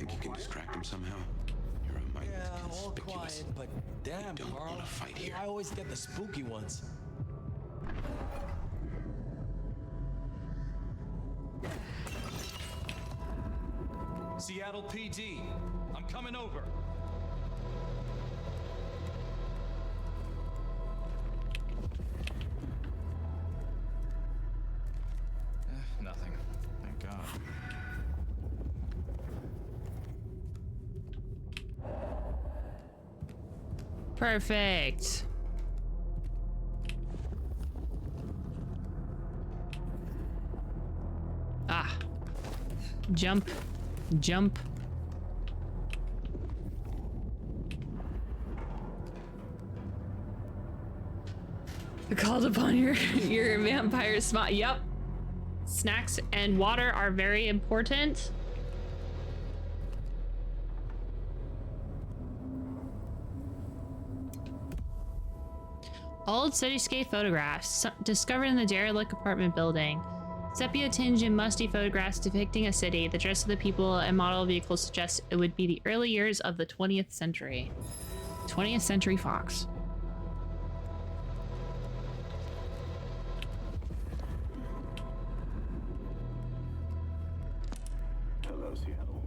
Think you can distract him somehow? You're a mite All conspicuous. quiet, but damn, don't Carl. wanna fight here. I always get the spooky ones. Seattle PD, I'm coming over. Nothing. Thank God. Perfect. Ah. Jump. Jump. Called upon your vampire smart. Yep. Snacks and water are very important. Old cityscape photographs discovered in the derelict apartment building. Sepia tinged and musty photographs depicting a city. The dress of the people and model vehicles suggest it would be the early years of the 20th century. 20th Century Fox. Hello, Seattle.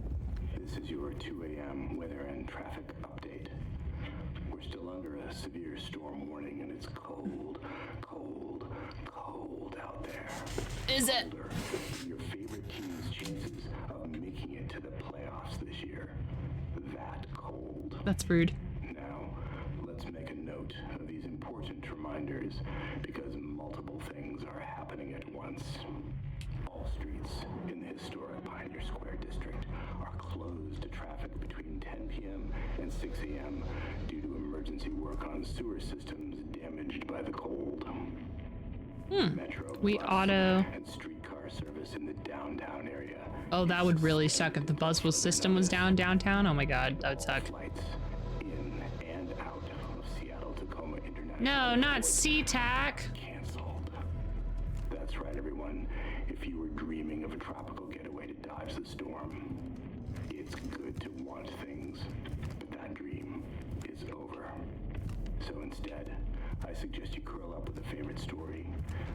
This is your 2 a.m. weather and traffic update. We're still under a severe storm warning, and it's cold, cold, cold out there. Is it? Colder than your favorite team's chances of making it to the playoffs this year. That cold. That's rude. Now, let's make a note of these important reminders, because multiple things are happening at once. All streets in the historic Pioneer Square district are closed to traffic between 10 p.m. and 6 a.m. due to emergency work on sewer systems damaged by the cold. Metro We bus auto. and streetcar service in the downtown area. Oh, that would really suck if the bus system was down downtown. Oh my god, that would suck. Flights in and out of Seattle Tacoma International. No, not Airport SeaTac. canceled. That's right, everyone. If you were dreaming of a tropical getaway to dodge the storm, it's good to want things, but that dream is over. So instead, I suggest you curl up with a favorite story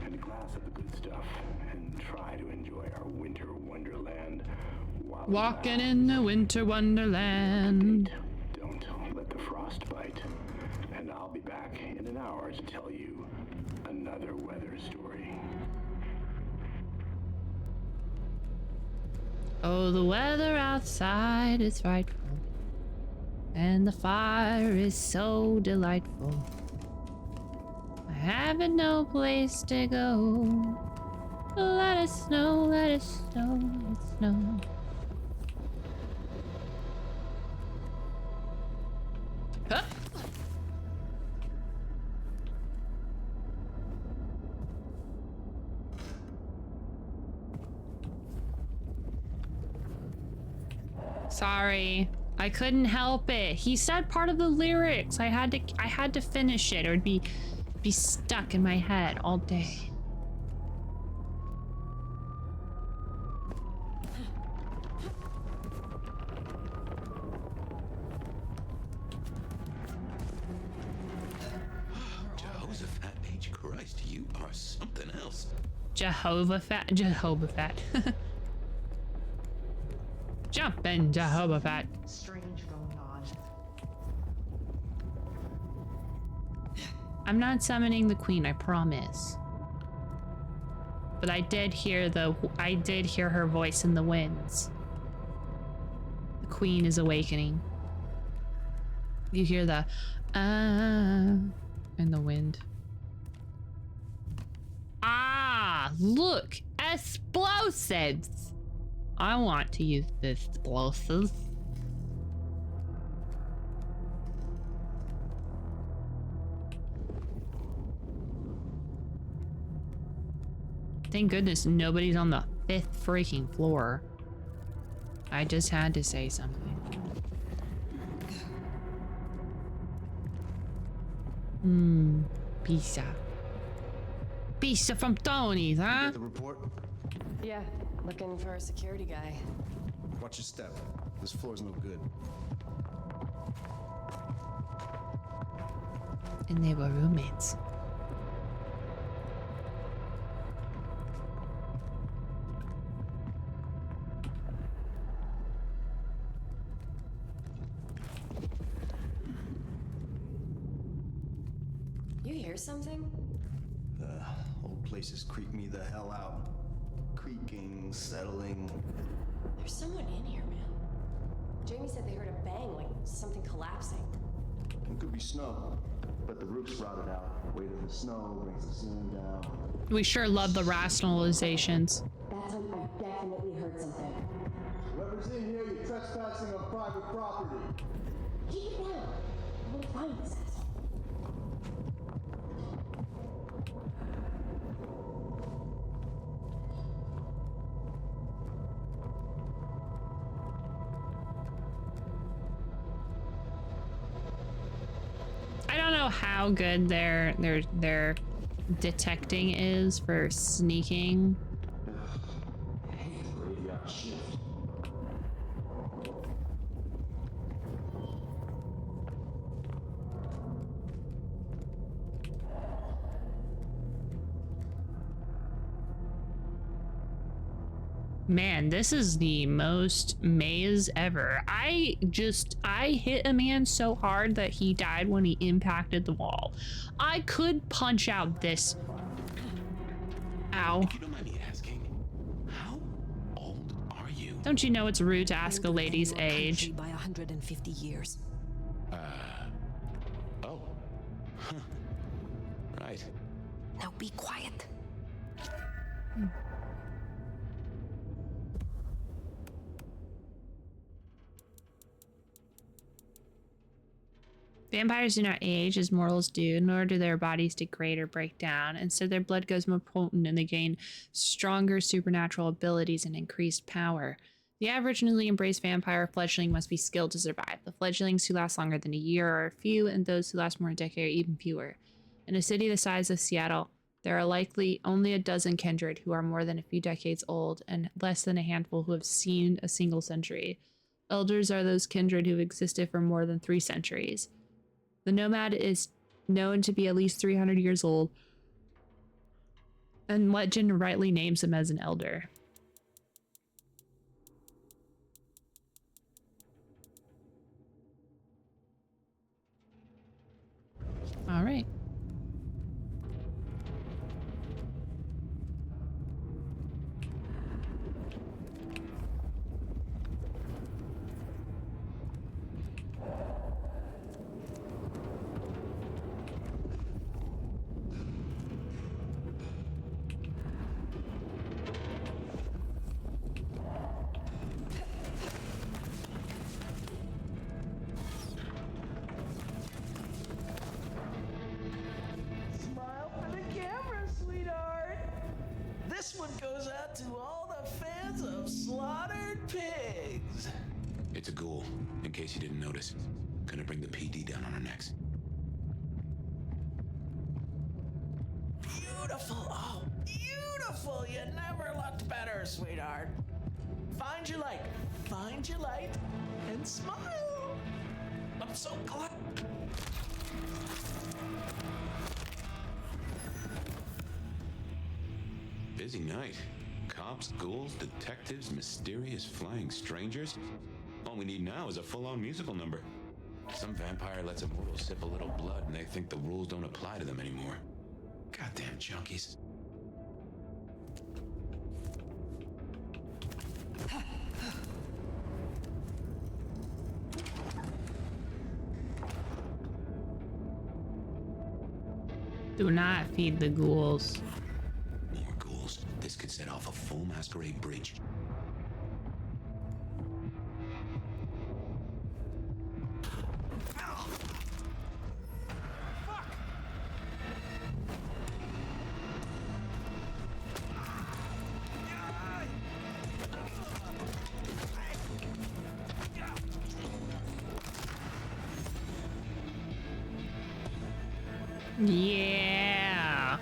and a glass of the good stuff and try to enjoy our winter wonderland while it Walking lasts. in the winter wonderland. Don't let the frost bite. And I'll be back in an hour to tell you another weather story. Oh, the weather outside is frightful, and the fire is so delightful. I haven't no place to go. Let it snow, let it snow, let it snow. Huh? Sorry, I couldn't help it. He said part of the lyrics. I had to finish it, or it'd be stuck in my head all day. Jehoshaphat H. Christ, you are something else. Jehovahphat. Jumpin' Jehovahphat. Strange going on. I'm not summoning the queen, I promise. But I did hear her voice in the winds. The queen is awakening. You hear the in the wind. Ah, look, explosives. I want to use the explosives. Thank goodness nobody's on the 5th freaking floor. I just had to say something. Pizza. Pizza from Tony's, huh? The report? Yeah, looking for a security guy. Watch your step. This floor's no good. And they were roommates. You hear something? The whole place has creeped me the hell out. Creaking, settling. There's someone in here, man. Jamie said they heard a bang, like something collapsing. It could be snow, but the roof's rotted out. Weight of the snow brings the ceiling down. We sure love the rationalizations. That's when I definitely heard something. Whoever's in here, you're trespassing on private property. Keep it down. I'm gonna find this asshole. I don't know how good their detecting is for sneaking. Man, this is the most maze ever. I hit a man so hard that he died when he impacted the wall. I could punch out this. Ow. If you don't mind me asking, how old are you? Don't you know it's rude to ask a lady's age? By 150 years. Oh. Huh. Right. Now be quiet. Vampires do not age as mortals do, nor do their bodies degrade or break down. Instead, their blood goes more potent and they gain stronger supernatural abilities and increased power. The average newly embraced vampire fledgling must be skilled to survive. The fledglings who last longer than a year are few, and those who last more than a decade are even fewer. In a city the size of Seattle, there are likely only a dozen kindred who are more than a few decades old, and less than a handful who have seen a single century. Elders are those kindred who have existed for more than 3 centuries. The nomad is known to be at least 300 years old, and legend rightly names him as an elder. All right. This one goes out to all the fans of slaughtered pigs. It's a ghoul, in case you didn't notice. Gonna bring the PD down on our necks. Beautiful, oh, beautiful. You never looked better, sweetheart. Find your light, and smile. I'm so glad. Busy night. Cops, ghouls, detectives, mysterious flying strangers. All we need now is a full-on musical number. Some vampire lets a mortal sip a little blood and they think the rules don't apply to them anymore. Goddamn junkies. Do not feed the ghouls. More ghouls. This could set off a full Masquerade bridge. Yeah.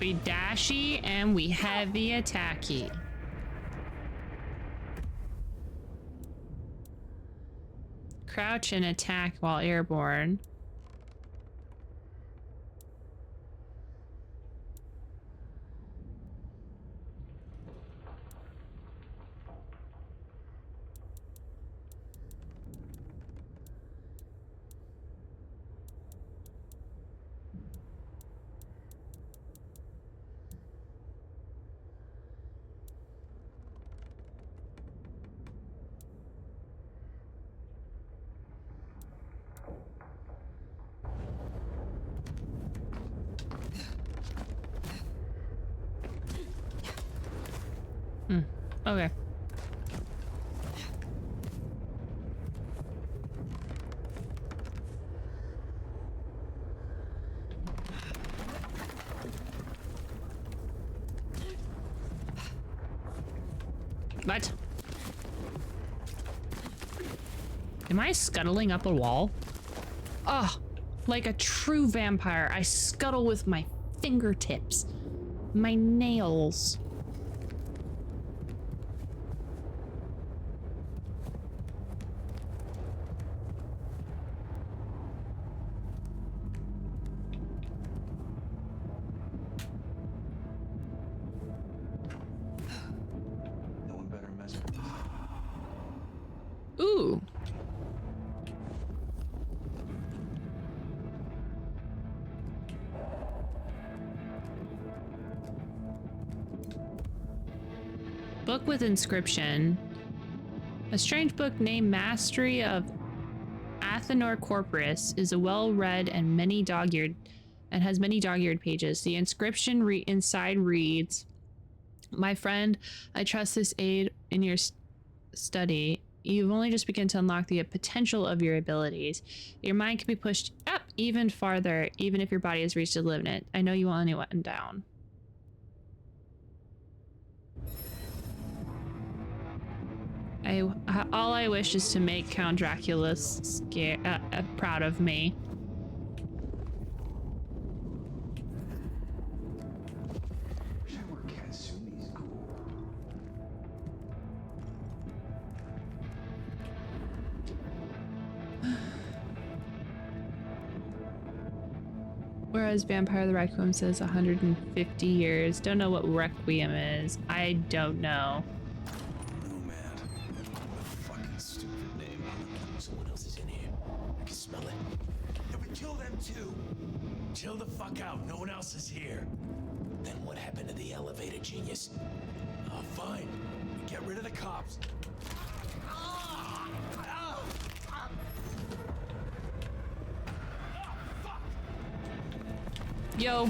We dashy and we heavy attacky. Crouch and attack while airborne. Okay. What? Am I scuttling up a wall? Oh, like a true vampire, I scuttle with my fingertips, my nails. Ooh. Book with inscription. A strange book named Mastery of Athenor Corporus is a well-read and has many dog-eared pages. The inscription inside reads, "My friend, I trust this aid in your study. You've only just begun to unlock the potential of your abilities. Your mind can be pushed up even farther, even if your body has reached a limit. I know you want anyone down." All I wish is to make Count Dracula proud of me. Whereas Vampire the Requiem says 150 years. Don't know what Requiem is. I don't know. Nomad. What a fucking stupid name. Someone else is in here. I can smell it. Yeah, but kill them too. Chill the fuck out. No one else is here. Then what happened to the elevator, genius? Oh, fine. We get rid of the cops. Yo.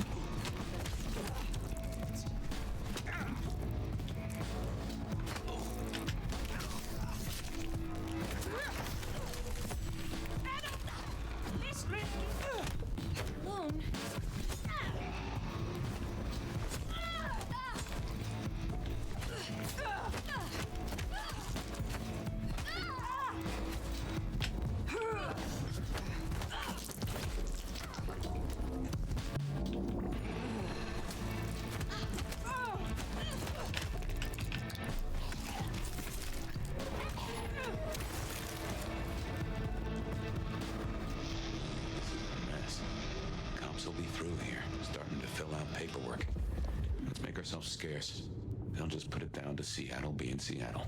Will be through here, starting to fill out paperwork. Let's make ourselves scarce. They'll just put it down to Seattle being Seattle.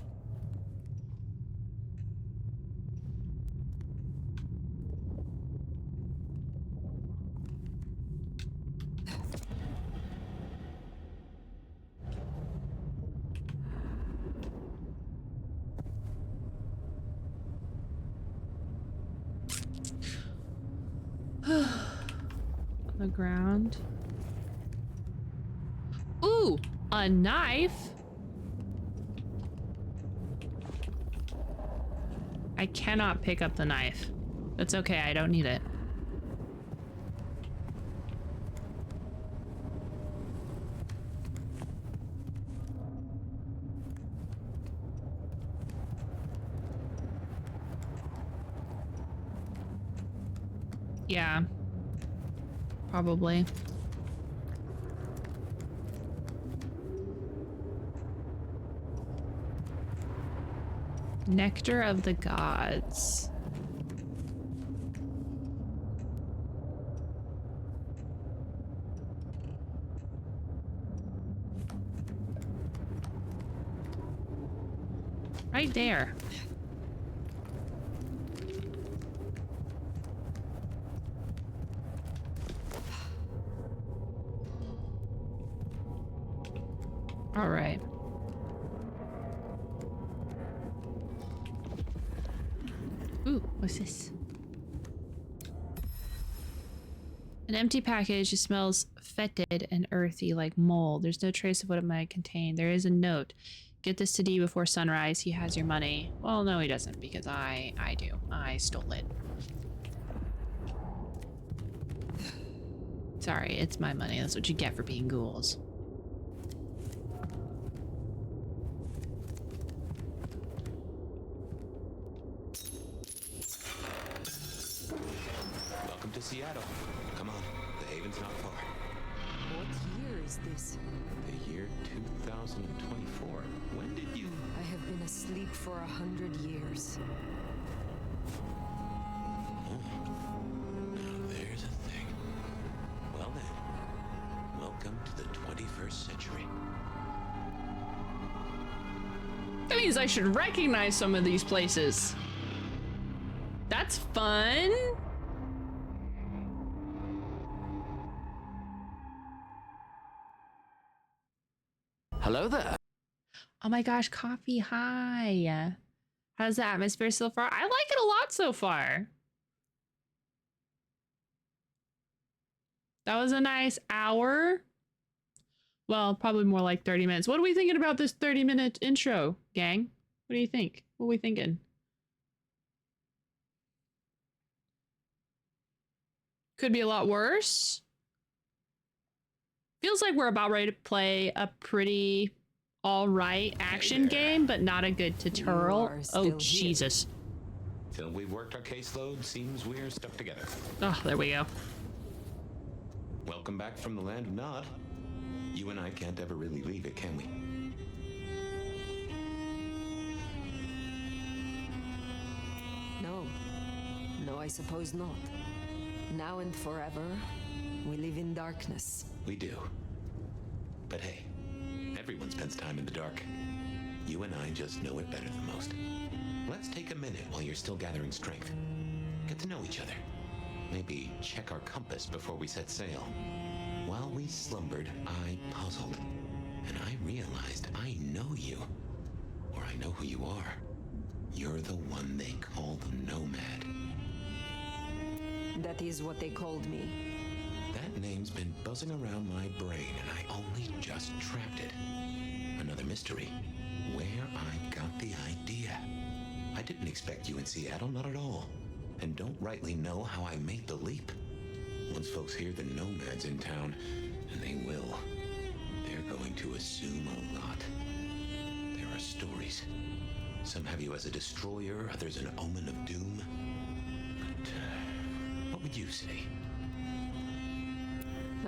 The ground. Ooh, a knife. I cannot pick up the knife. That's okay, I don't need it. Yeah. Probably. Nectar of the Gods. Right there. All right. Ooh, what's this? An empty package. It smells fetid and earthy like mold. There's no trace of what it might contain. There is a note. Get this to D before sunrise. He has your money. Well, no, he doesn't, because I do. I stole it. Sorry, it's my money. That's what you get for being ghouls. Welcome to Seattle. Come on, the haven's not far. What year is this? The year 2024. When did you... I have been asleep for 100 years. Now there's a thing. Well then, welcome to the 21st century. That means I should recognize some of these places. That's fun. Hello there. Oh my gosh, coffee, hi. How's the atmosphere so far? I like it a lot so far. That was a nice hour. Well, probably more like 30 minutes. What are we thinking about this 30-minute intro, gang? What do you think? What are we thinking? Could be a lot worse. Feels like we're about ready to play a pretty all-right action game, but not a good tutorial. Oh, Jesus. Till we've worked our caseload, seems we're stuck together. Oh, there we go. Welcome back from the land of Nod. You and I can't ever really leave it, can we? No. No, I suppose not. Now and forever, we live in darkness. We do. But hey, everyone spends time in the dark. You and I just know it better than most. Let's take a minute while you're still gathering strength. Get to know each other. Maybe check our compass before we set sail. While we slumbered, I puzzled. And I realized I know you. Or I know who you are. You're the one they call the Nomad. That is what they called me. That name's been buzzing around my brain, and I only just trapped it. Another mystery. Where I got the idea. I didn't expect you in Seattle, not at all. And don't rightly know how I made the leap. Once folks hear the Nomad's in town, and they will, they're going to assume a lot. There are stories. Some have you as a destroyer, others an omen of doom. But, what would you say?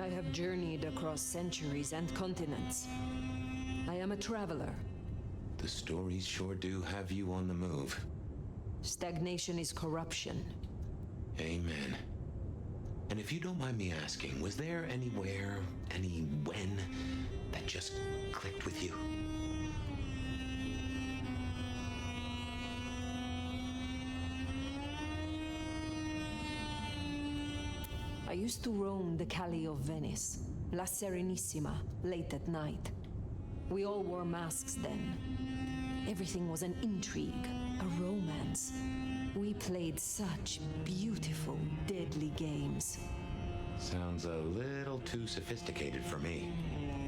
I have journeyed across centuries and continents. I am a traveler. The stories sure do have you on the move. Stagnation is corruption. Amen. And if you don't mind me asking, was there anywhere, any when, that just clicked with you? I used to roam the Calle of Venice, La Serenissima, late at night. We all wore masks then. Everything was an intrigue, a romance. We played such beautiful, deadly games. Sounds a little too sophisticated for me,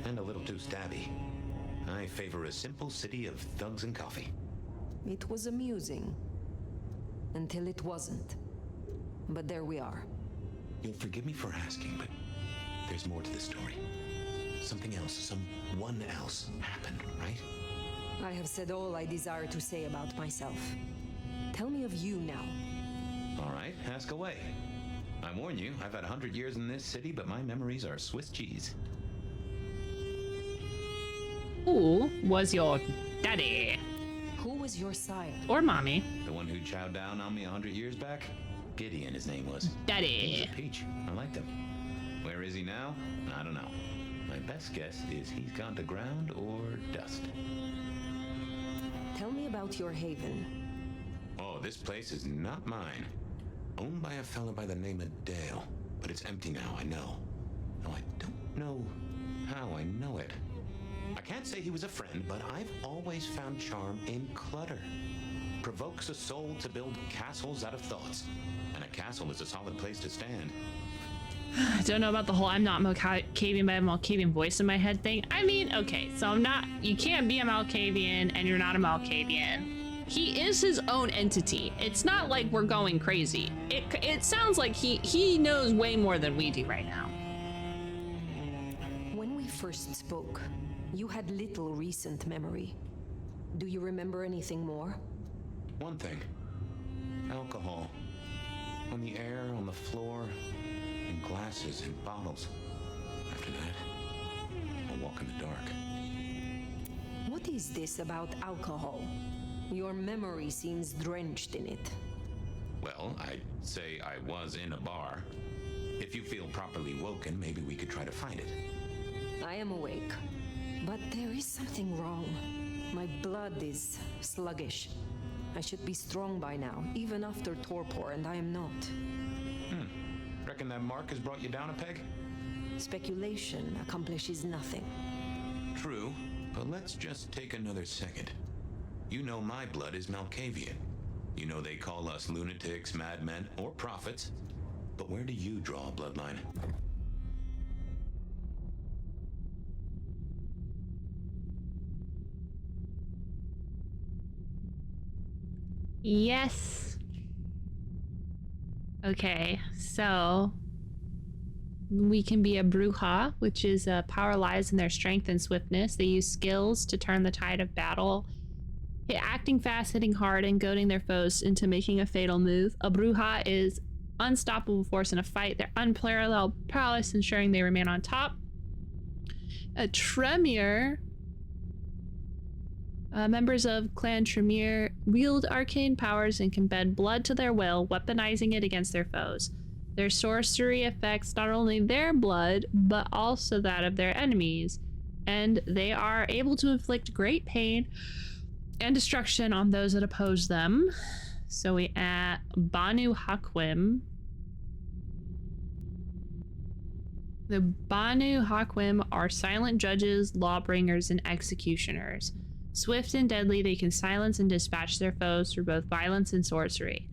and a little too stabby. I favor a simple city of thugs and coffee. It was amusing. Until it wasn't. But there we are. You'll forgive me for asking, but there's more to the story. Something else, someone else happened, right? I have said all I desire to say about myself. Tell me of you now. All right, ask away. I warn you, I've had 100 years in this city, but my memories are Swiss cheese. Who was your daddy? Who was your sire? Or mommy. The one who chowed down on me 100 years back? Gideon, his name was. Daddy. He was a peach. I liked him. Where is he now? I don't know. My best guess is he's gone to ground or dust. Tell me about your haven. Oh, this place is not mine. Owned by a fellow by the name of Dale. But it's empty now, I know. Now, I don't know how I know it. I can't say he was a friend, but I've always found charm in clutter. Provokes a soul to build castles out of thoughts. And a castle is a solid place to stand. I don't know about the whole I'm not Malkavian, but I have a Malkavian voice in my head thing. I mean, okay, so I'm not, you can't be a Malkavian and you're not a Malkavian. He is his own entity. It's not like we're going crazy. It sounds like he knows way more than we do right now. When we first spoke, you had little recent memory. Do you remember anything more? One thing. Alcohol. On the air, on the floor, in glasses and bottles. After that, I'll walk in the dark. What is this about alcohol? Your memory seems drenched in it. Well, I'd say I was in a bar. If you feel properly woken, maybe we could try to find it. I am awake, but there is something wrong. My blood is sluggish. I should be strong by now, even after torpor, and I am not. Reckon that mark has brought you down a peg? Speculation accomplishes nothing. True, but let's just take another second. You know my blood is Malkavian. You know they call us lunatics, madmen, or prophets. But where do you draw a bloodline? Yes. Okay, so we can be a Bruja, which is power lies in their strength and swiftness. They use skills to turn the tide of battle, acting fast, hitting hard, and goading their foes into making a fatal move. A Bruja is unstoppable force in a fight. Their unparalleled prowess ensuring they remain on top. A Tremere. Members of Clan Tremere wield arcane powers and can bend blood to their will, weaponizing it against their foes. Their sorcery affects not only their blood, but also that of their enemies, and they are able to inflict great pain and destruction on those that oppose them. So we add Banu Hakwim. The Banu Hakwim are silent judges, lawbringers, and executioners. Swift and deadly, they can silence and dispatch their foes through both violence and sorcery.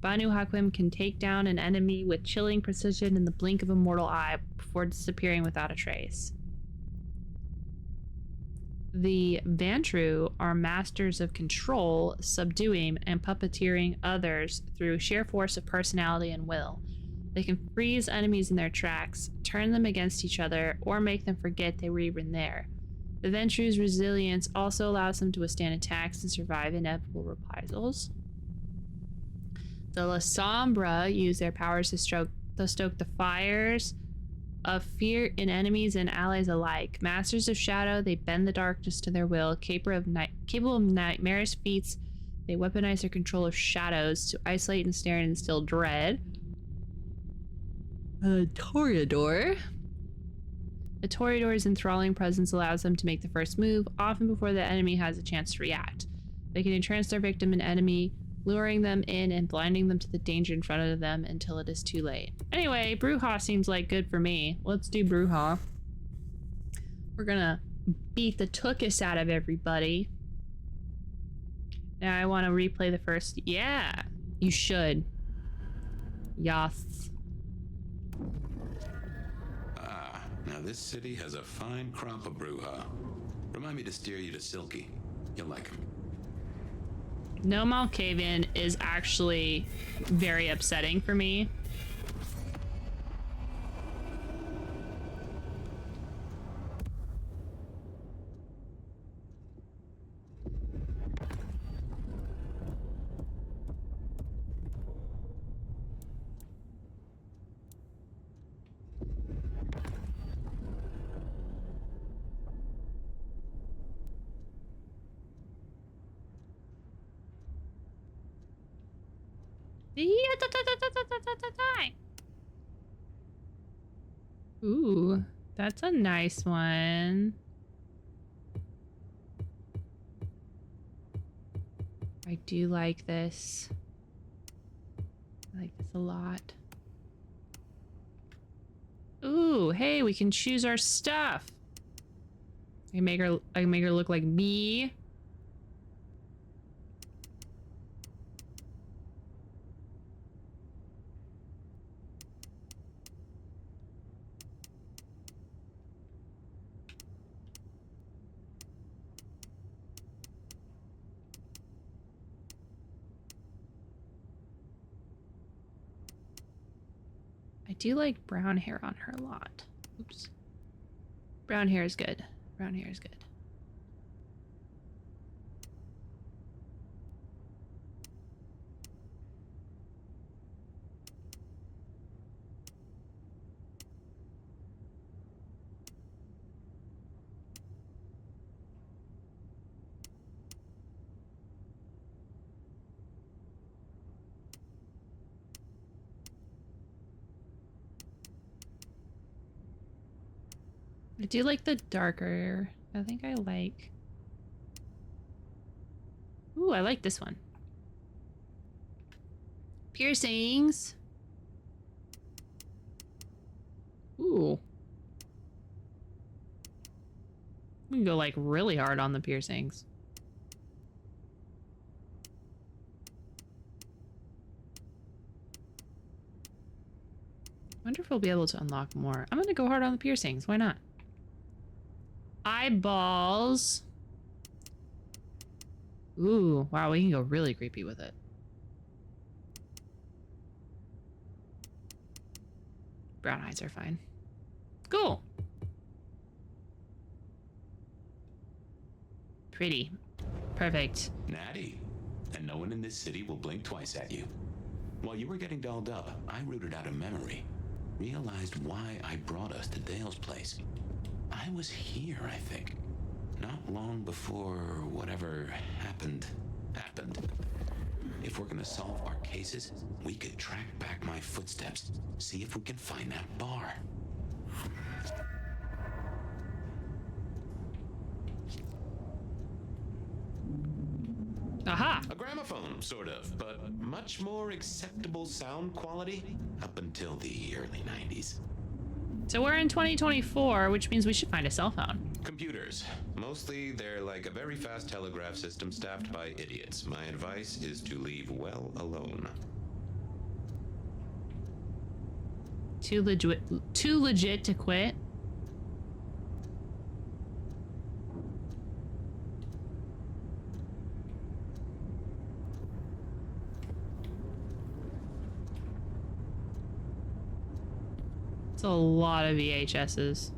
Banu Hakwim can take down an enemy with chilling precision in the blink of a mortal eye before disappearing without a trace. The Vantru are masters of control, subduing, and puppeteering others through sheer force of personality and will. They can freeze enemies in their tracks, turn them against each other, or make them forget they were even there. The Ventru's resilience also allows them to withstand attacks and survive inevitable reprisals. The La Sombra use their powers to stoke the fires of fear in enemies and allies alike. Masters of Shadow, they bend the darkness to their will. Capable of nightmarish feats, they weaponize their control of shadows to isolate, ensnare, and instill dread. Toreador. The Toreador's enthralling presence allows them to make the first move, often before the enemy has a chance to react. They can entrance their victim and enemy, luring them in and blinding them to the danger in front of them until it is too late. Anyway, Bruja seems like good for me. Let's do Bruja. We're gonna beat the tuchus out of everybody. Now I want to replay the first. Yeah, you should. Yas. Now this city has a fine crop of Bruja. Remind me to steer you to Silky. You'll like him. No Malkavian is actually very upsetting for me. Ooh, that's a nice one. I do like this. I like this a lot. Ooh, hey, we can choose our stuff. I can make her look like me. I do like brown hair on her a lot. Oops. Brown hair is good. Brown hair is good. I do like the darker. I think I like... Ooh, I like this one. Piercings. Ooh. We can go like really hard on the piercings. Wonder if we'll be able to unlock more. I'm gonna go hard on the piercings. Why not? Eyeballs. Ooh, wow, we can go really creepy with it. Brown eyes are fine. Cool. Pretty. Perfect. Natty. And no one in this city will blink twice at you. While you were getting dolled up, I rooted out a memory. Realized why I brought us to Dale's place. I was here, I think. Not long before whatever happened. If we're gonna solve our cases, we could track back my footsteps. See if we can find that bar. Aha! A gramophone, sort of, but much more acceptable sound quality up until the early 90s. So we're in 2024, which means we should find a cell phone. Computers. Mostly, they're like a very fast telegraph system staffed by idiots. My advice is to leave well alone. Too legit to quit. It's a lot of VHSs.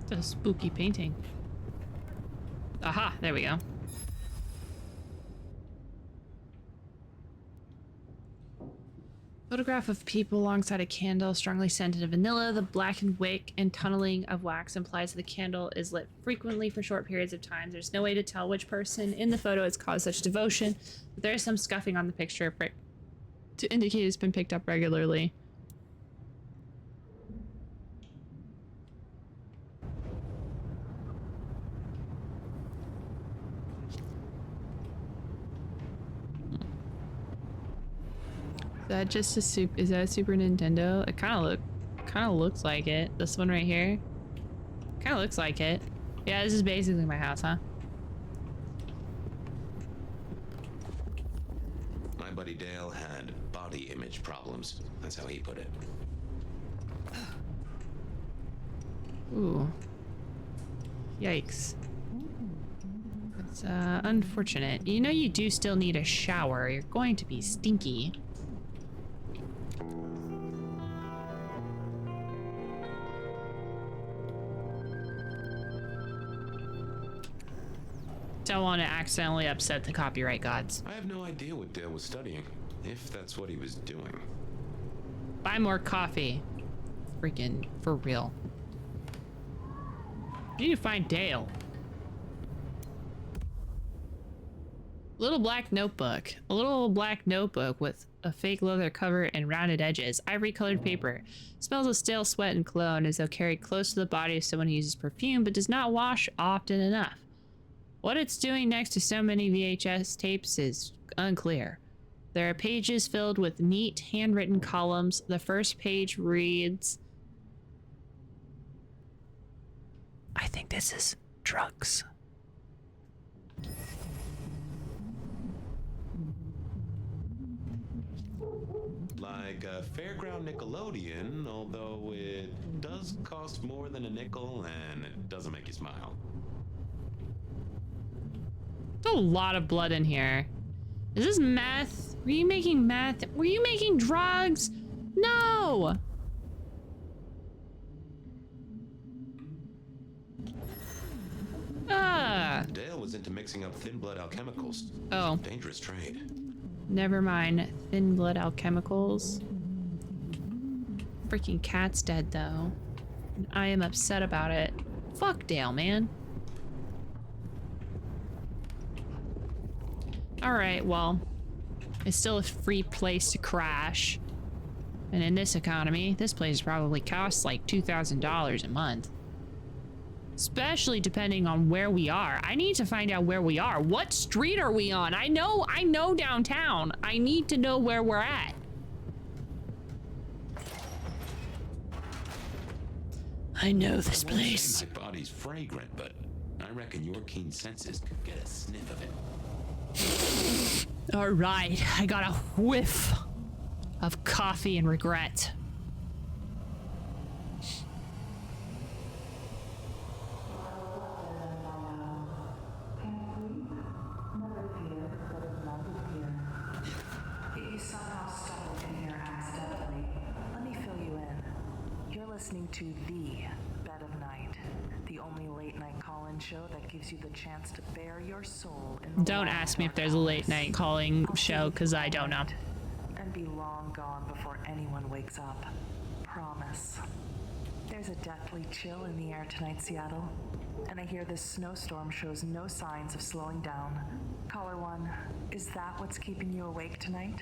It's a spooky painting. Aha, there we go. Photograph of people alongside a candle, strongly scented of vanilla. The blackened wick and tunneling of wax implies that the candle is lit frequently for short periods of time. There's no way to tell which person in the photo has caused such devotion, but there is some scuffing on the picture to indicate it's been picked up regularly. That just a is that a Super Nintendo? It kind of looks like it. This one right here kind of looks like it. Yeah, this is basically my house, huh? My buddy Dale had body image problems. That's how he put it. Ooh. Yikes. It's unfortunate. You know you do still need a shower. You're going to be stinky. don't want to accidentally upset the copyright gods. I have no idea what Dale was studying, if that's what he was doing. Buy more coffee. Freaking for real. You need to find Dale. Little black notebook. A little black notebook with a fake leather cover and rounded edges. Ivory colored paper. Smells of stale sweat and cologne as though carried close to the body of someone who uses perfume but does not wash often enough. What it's doing next to so many VHS tapes is unclear. There are pages filled with neat handwritten columns. The first page reads, I think this is drugs. Like a fairground Nickelodeon, although it does cost more than a nickel and it doesn't make you smile. There's a lot of blood in here. Is this meth? Were you making meth? Were you making drugs? No! Dale was into mixing up thin blood alchemicals. Oh. Dangerous trade. Never mind. Thin blood alchemicals. Freaking cat's dead though. And I am upset about it. Fuck Dale, man. Alright, well. It's still a free place to crash. And in this economy, this place probably costs like $2,000 a month. Especially depending on where we are. I need to find out where we are. What street are we on? I know downtown. I need to know where we're at. I know this place. My body's fragrant, but I reckon your keen senses could get a sniff of it. All right, I got a whiff of coffee and regret. Listening to The Bed of Night, the only late night call-in show that gives you the chance to bare your soul in the Don't ask me if there's a late night calling show, because I don't know. And be long gone before anyone wakes up. Promise. There's a deathly chill in the air tonight, Seattle. And I hear this snowstorm shows no signs of slowing down. Caller 1, is that what's keeping you awake tonight?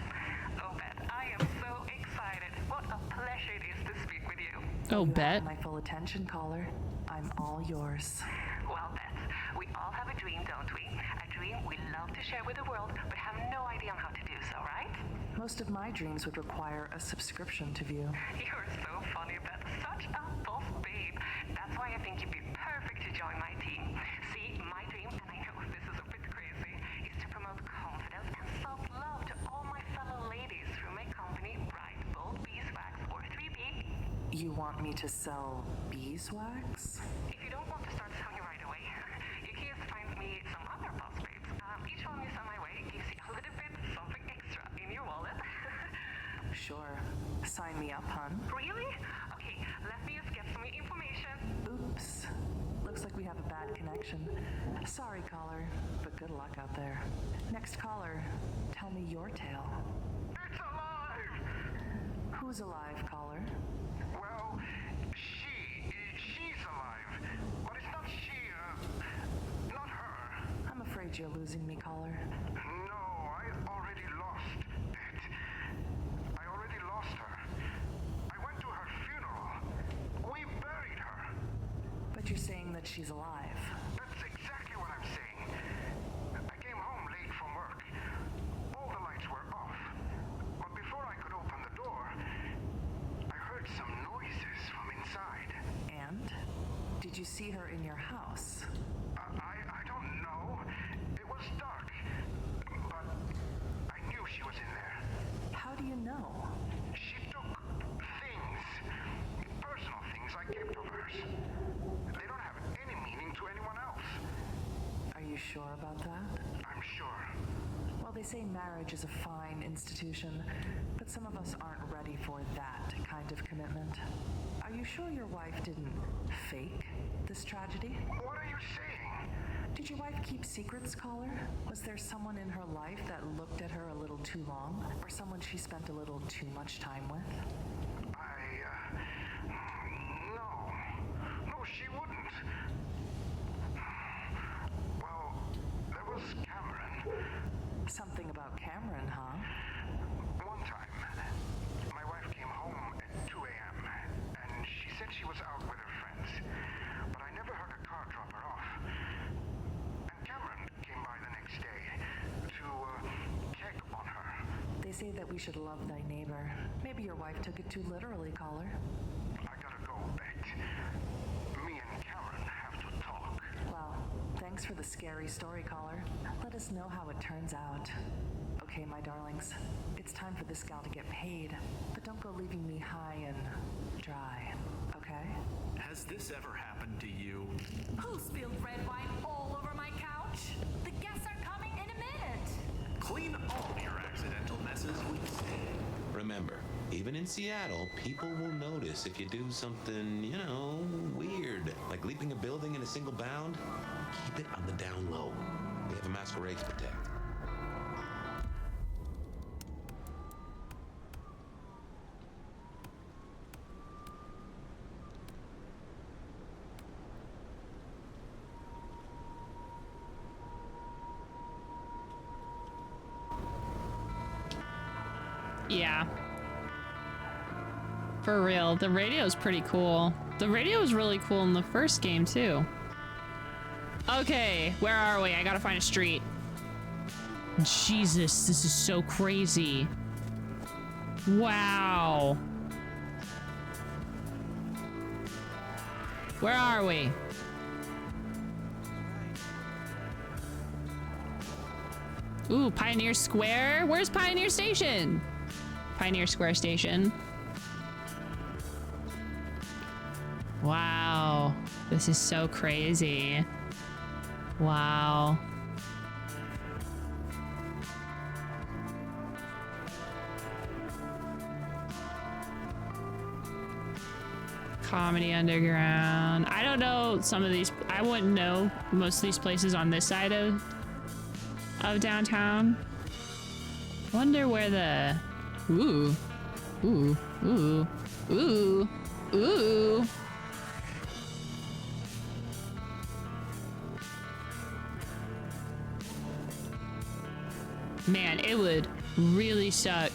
Oh, Beth, I am so excited. What a pleasure it is to speak with you. Oh, you Bet. have my full attention, caller. I'm all yours. Well, Beth, we all have a dream, don't we? A dream we love to share with the world, but have no idea on how to do so, right? Most of my dreams would require a subscription to view. You're so funny, Beth. Such a boss babe. That's why I think you'd be perfect to join my team. See, my dream, and I know this is a bit crazy, is to promote confidence and self-love to all my fellow ladies through my company, Bright Bold Beeswax, or 3B. You want me to sell beeswax? If you don't want to start selling right away, you can just find me some other boss babes. Each one you send my way gives you a little bit something extra in your wallet. Sure. Sign me up, hun. Really? Okay, let me just get some information. Oops. Looks like we have a bad connection. Sorry, caller, but good luck out there. Next caller, tell me your tale. It's alive! Who's alive, caller? Well, she's alive. But it's not she, not her. I'm afraid you're losing me, caller. No, I already lost it. I already lost her. I went to her funeral. We buried her. But you're saying that she's alive. That's exactly what I'm saying. I came home late from work. All the lights were off. But before I could open the door, I heard some noises from inside. And? Did you see her in your house? I don't know. It was dark. But I knew she was in there. How do you know? She took things. Personal things I kept of hers. They don't have any meaning to anyone else. Are you sure about that? I'm sure. Well, they say marriage is a fine institution, but some of us aren't ready for that kind of commitment. Are you sure your wife didn't fake this tragedy? What are you saying? Did your wife keep secrets, caller? Was there someone in her life that looked at her a little too long? Or someone she spent a little too much time with? No, she wouldn't. Well, there was Cameron. Something about Cameron, huh? One time, my wife came home at 2 a.m. and she said she was out with her friends, but I never heard a car drop her off. And Cameron came by the next day to check on her. They say that we should love thy neighbor. Maybe your wife took it too literally, caller. I gotta go, Bet. Me and Cameron have to talk. Well, thanks for the scary story, caller. Let us know how it turns out. Okay, my darlings, it's time for this gal to get paid, but don't go leaving me high and dry, okay? Has this ever happened to you? Who spilled red wine all over my couch? The guests are coming in a minute. Clean all your accidental messes with sand. Remember, even in Seattle, people will notice if you do something, you know, weird. Like leaping a building in a single bound. Keep it on the down low. We have a Masquerade to protect. Yeah. For real, the radio is pretty cool. The radio was really cool in the first game too. Okay, where are we? I gotta find a street. Jesus, this is so crazy. Wow. Where are we? Ooh, Pioneer Square? Where's Pioneer Station? Pioneer Square Station. Wow. This is so crazy. Wow. Comedy Underground. I don't know some of these. I wouldn't know most of these places on this side of downtown. Wonder where the... Ooh. Ooh. Ooh. Ooh. Ooh. Man, it would really suck.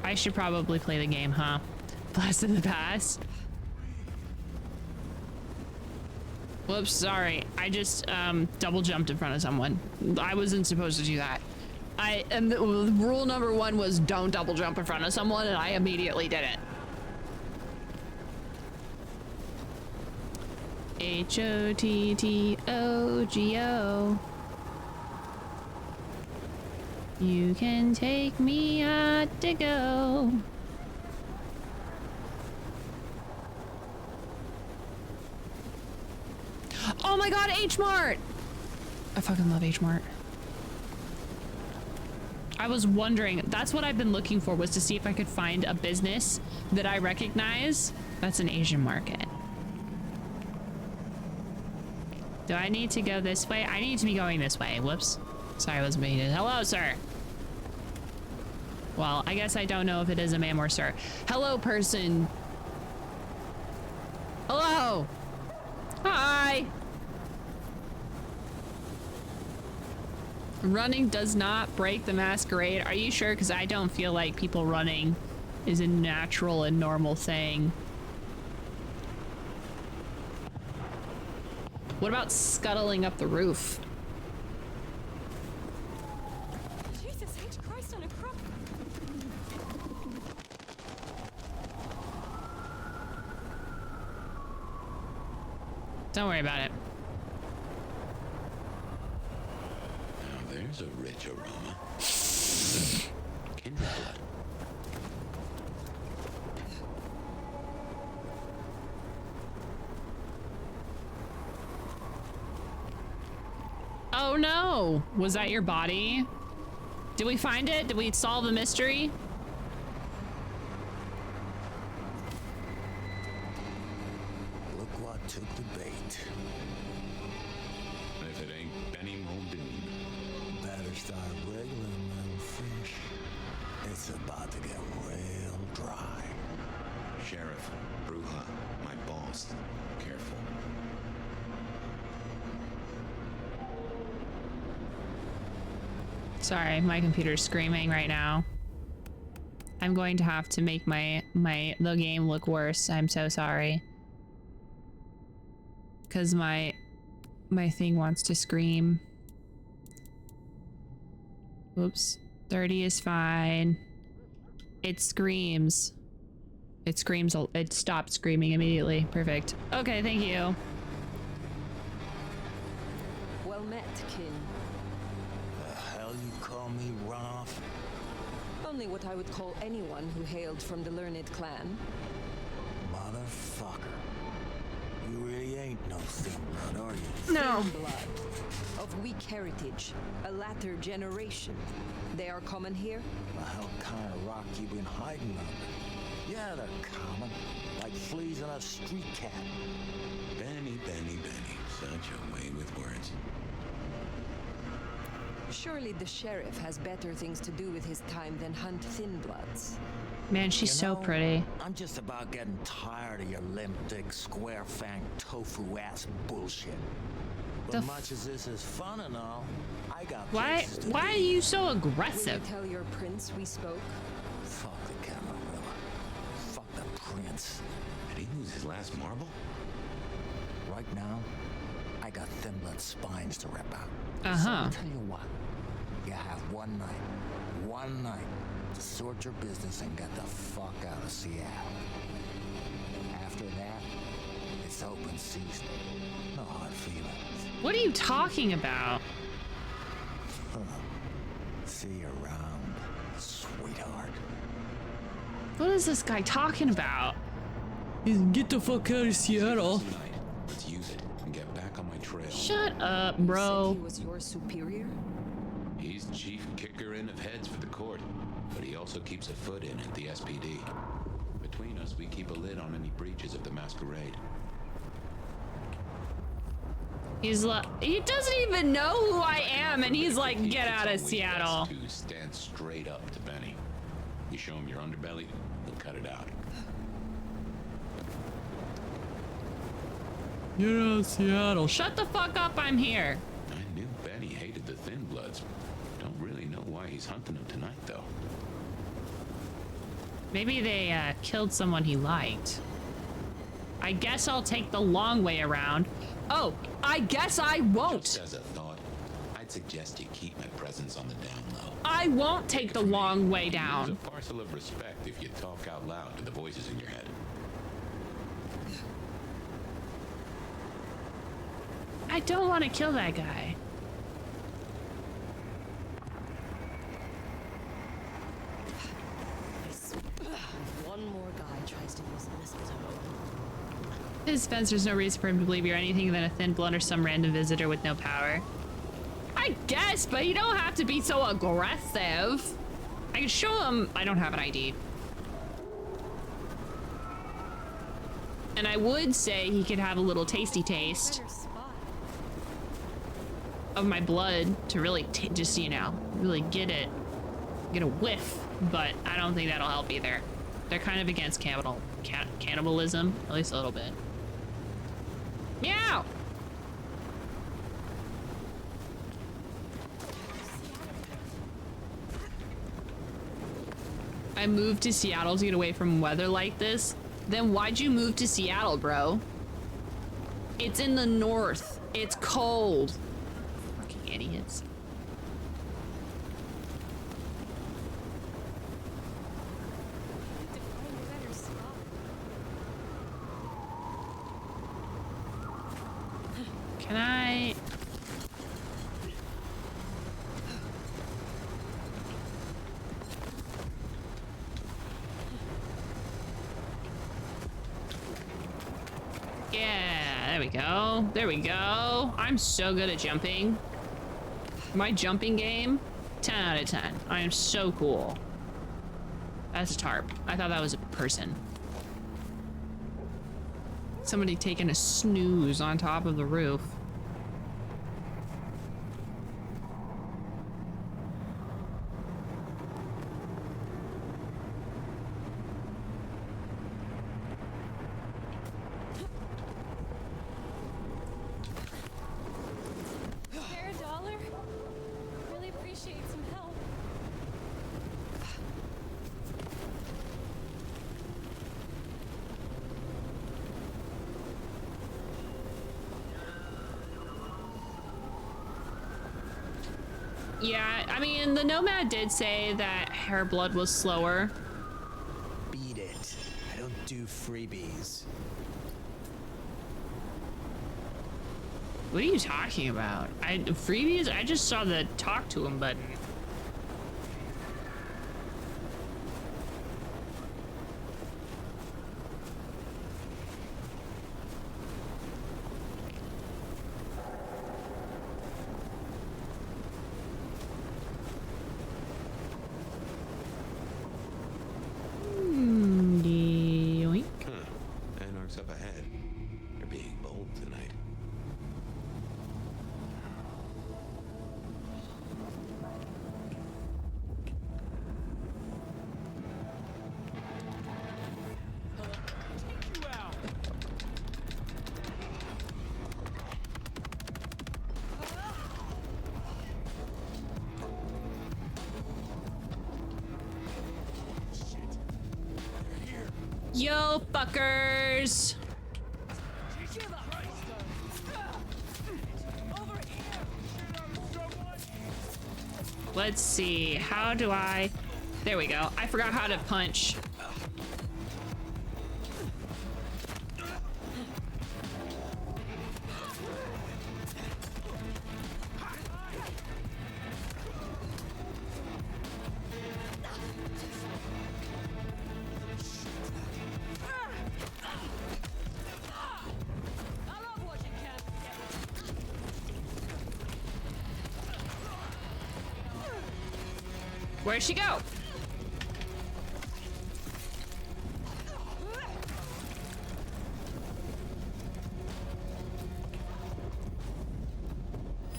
I should probably play the game, huh? Blast in the past. Whoops, sorry. I just double jumped in front of someone. I wasn't supposed to do that. Rule number 1 was don't double jump in front of someone, and I immediately did it. H-O-T-T-O-G-O. You can take me out to go. Oh my god, H-Mart! I fucking love H-Mart. I was wondering, that's what I've been looking for, was to see if I could find a business that I recognize that's an Asian market. Do I need to go this way? I need to be going this way. Whoops. Sorry, I wasn't being... Hello, sir. Well, I guess I don't know if it is a ma'am or sir. Hello, person. Hello. Hi. Running does not break the masquerade. Are you sure? Because I don't feel like people running is a natural and normal thing. What about scuttling up the roof? Jesus H. Christ on a crook. Don't worry about it. Now there's a rich aroma. Kindred blood. Oh, was that your body? Did we find it? Did we solve the mystery? Look what took the bait. If it ain't Benny Muldoon. Better start wriggling, little fish. It's about to get real dry. Sheriff, Bruja, my boss. Careful. Sorry, my computer's screaming right now. I'm going to have to make the game look worse. I'm so sorry. Cause my thing wants to scream. Oops. 30 is fine. It screams. It screams. It stopped screaming immediately. Perfect. Okay, thank you. Well met, kin. The hell you call me runoff? Only what I would call anyone who hailed from the learned clan. Motherfucker. You really ain't no thin blood, are you? No. Thin blood. Of weak heritage. A latter generation. They are common here? The hell kind of rock you been hiding under? Yeah, they're common. Like fleas on a street cat. Benny. Such a way with words. Surely the sheriff has better things to do with his time than hunt thin bloods. Man, she's so pretty. I'm just about getting tired of your limp dick, square fang, tofu ass bullshit. But much as this is fun and all, I got Why are you so aggressive? Will you tell your prince we spoke? Fuck the Camarilla. Fuck the prince. Did he lose his last marble? Right now, I got thin blood spines to rip out. Uh-huh. So I'll tell you what. You have one night to sort your business and get the fuck out of Seattle. After that, it's open season. No hard feelings. What are you talking about? See you around, sweetheart. What is this guy talking about? Get the fuck out of Seattle. Let's use it and get back on my trail. Shut up, bro. You said he was your superior? He's chief kicker in of heads for the court, but he also keeps a foot in at the SPD. Between us, we keep a lid on any breaches of the Masquerade. He's like, he doesn't even know who I am, and he's like, get out of Seattle. To stand straight up to Benny. You show him your underbelly, he'll cut it out. Get out of Seattle. Shut the fuck up, I'm here. I knew Benny hated the Thin Bloods. Don't really know why he's hunting them tonight, though. Maybe they killed someone he liked. I guess I'll take the long way around. Oh, I guess I won't. Just as a thought, I'd suggest you keep my presence on the down low. I won't take the long way It's down. a parcel of respect if you talk out loud to the voices in your head. I don't want to kill that guy. One more guy tries to use this as a His defense, there's no reason for him to believe you're anything than a thin blood or some random visitor with no power. I guess, but you don't have to be so aggressive. I can show him I don't have an ID. And I would say he could have a little tasty taste of my blood to really just, you know, really get a whiff, but I don't think that'll help either. They're kind of against cannibalism, at least a little bit. Meow! I moved to Seattle to get away from weather like this. Then why'd you move to Seattle, bro? It's in the north. It's cold. Fucking idiots. Can I... Yeah, there we go. There we go. I'm so good at jumping. My jumping game, 10 out of 10. I am so cool. That's a tarp. I thought that was a person. Somebody taking a snooze on top of the roof. Spare a dollar? Really appreciate some help. Yeah, I mean, the Nomad did say that her blood was slower. Beat it. I don't do freebies. What are you talking about? Freebies? I just saw the talk to him button. Yoink. Huh. Anarch's up ahead. They're being bold tonight. Take you out. Yo, fuckers! Let's see, how do I... There we go. I forgot how to punch. Where'd she go?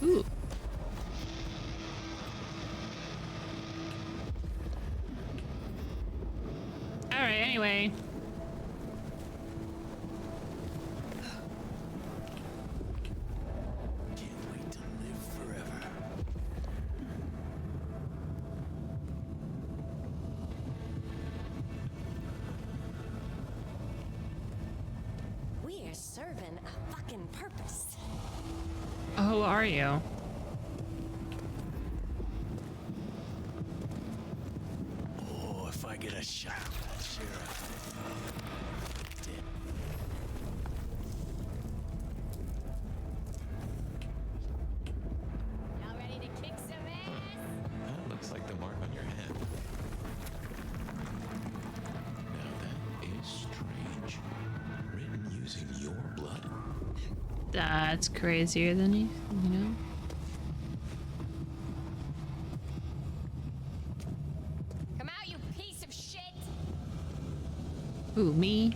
Ooh. All right, anyway. We're serving a fucking purpose. Oh, who are you? Oh, if I get a shot of that sheriff. Y'all ready to kick some ass? That looks like the mark on your head. Now that is strange. Written using your blood? That's crazier than you know? Come out, you piece of shit! Ooh, me?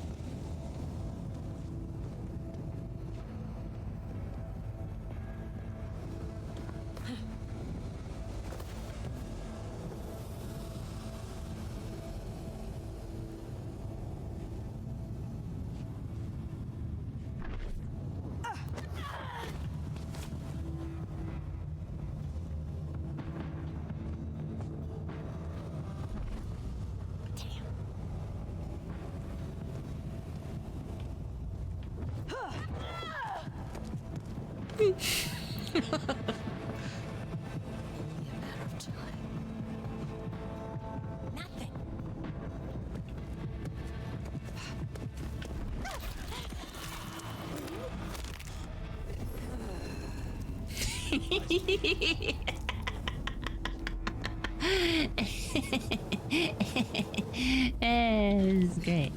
This is great.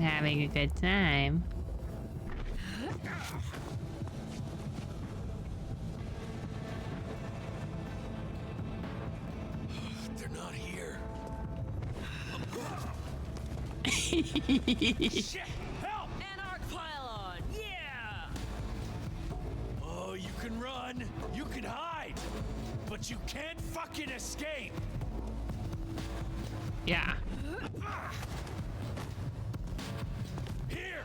Having a good time. We're in a matter of time. Nothing. 「Shit! Help! Anarch pylon! Yeah! Oh, you can run, you can hide, but you can't fucking escape! Yeah. Here!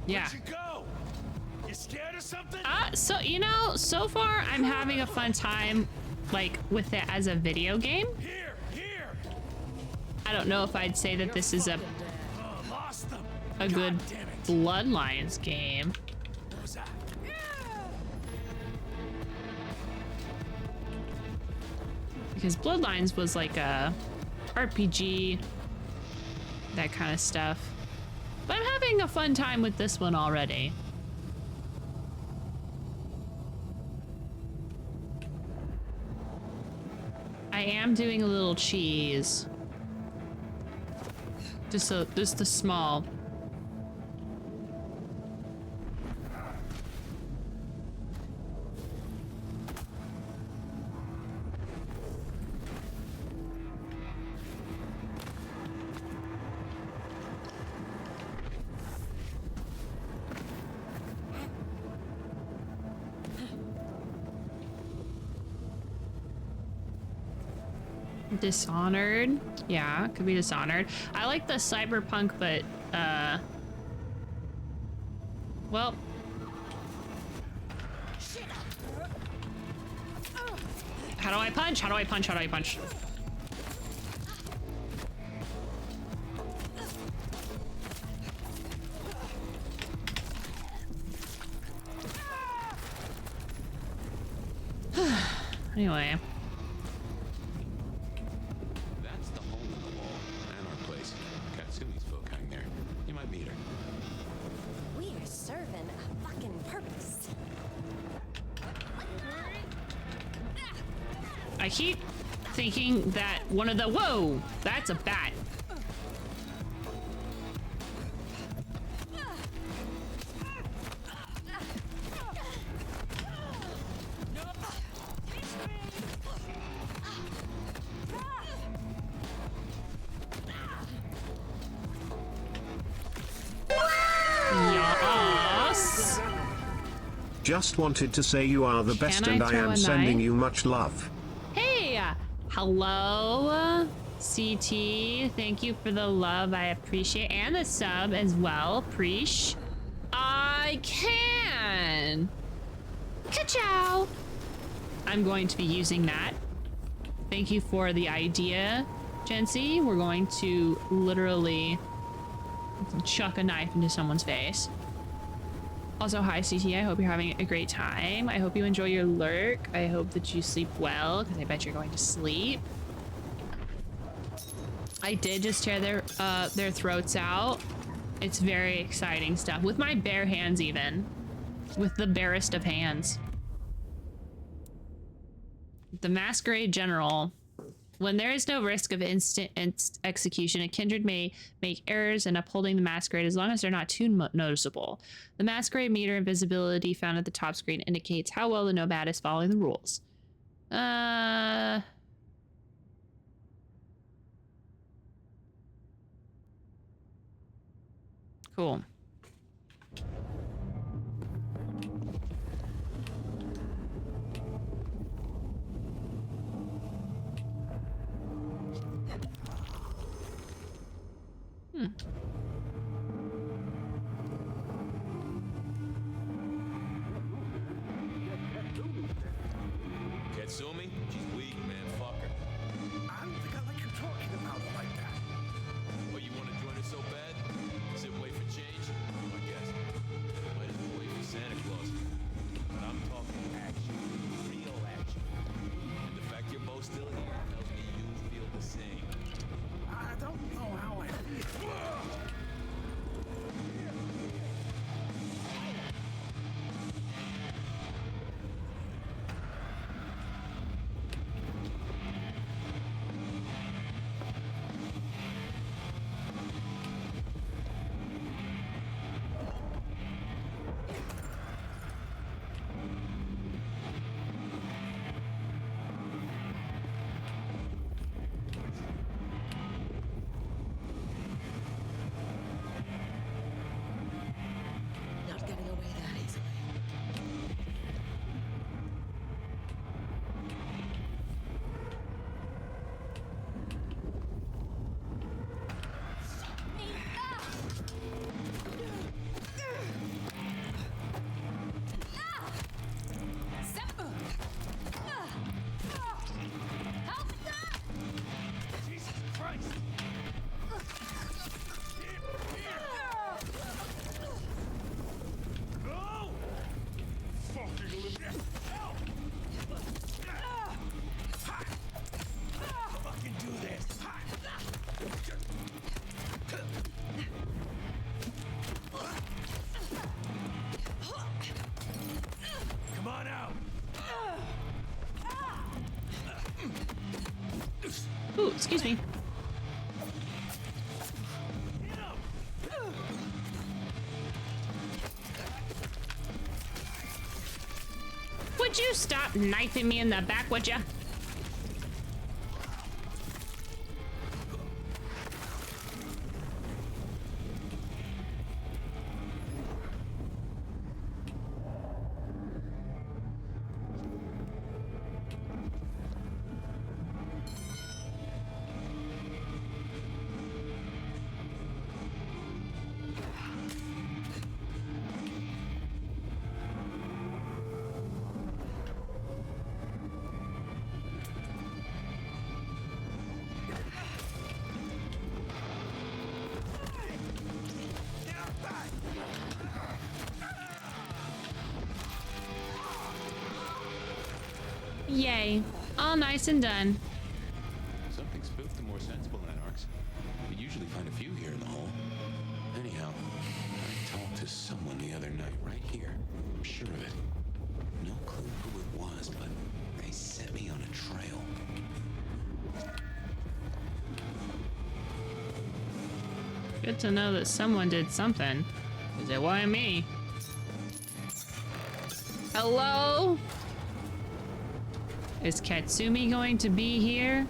Yeah. Where'd you go? You scared of something? So, you know, so far I'm having a fun time, like, with it as a video game. Here! I don't know if I'd say that this is a Lost them! good Bloodlines game. What was that? Because Bloodlines was like a RPG, that kind of stuff. But I'm having a fun time with this one already. I am doing a little cheese. Just the small. Dishonored. Yeah, could be Dishonored. I like the cyberpunk, but well, how do I punch? How do I punch? How do I punch? Anyway. That's the hole in the wall. And our place. Katsumi's folk hang there. You might meet her. We are serving a fucking purpose. I keep thinking that one of the— whoa! That's a bat. Yes. Just wanted to say you are the best Can I and I throw am a sending knife? you much love. Hey, hello, CT. Thank you for the love. I appreciate, and the sub as well. Preach. I can. Ka-chow. I'm going to be using that. Thank you for the idea, Jency. We're going to literally chuck a knife into someone's face. Also, hi CT, I hope you're having a great time. I hope you enjoy your lurk. I hope that you sleep well, because I bet you're going to sleep. I did just tear their throats out. It's very exciting stuff. With my bare hands even. With the barest of hands. The Masquerade General. When there is no risk of instant execution, a kindred may make errors in upholding the Masquerade as long as they're not too noticeable. The Masquerade meter and visibility found at the top screen indicates how well the nomad is following the rules. Cool. Katsumi? She's weak, man. Fuck her. I don't think I like you talking about her like that. Oh, you want to join us so bad? Sit and wait for change? I guess. Might as well wait for Santa Claus. But I'm talking action. Real action. And the fact you're both still here tells me you feel the same. I don't know how I feel. Ooh, excuse me. Would you stop knifing me in the back, would ya? Yay. All nice and done. Something spooked the more sensible anarchs. We usually find a few here in the hole. Anyhow, I talked to someone the other night right here. I'm sure of it. No clue who it was, but they set me on a trail. Good to know that someone did something. Is it why me? Hello? Is Katsumi going to be here?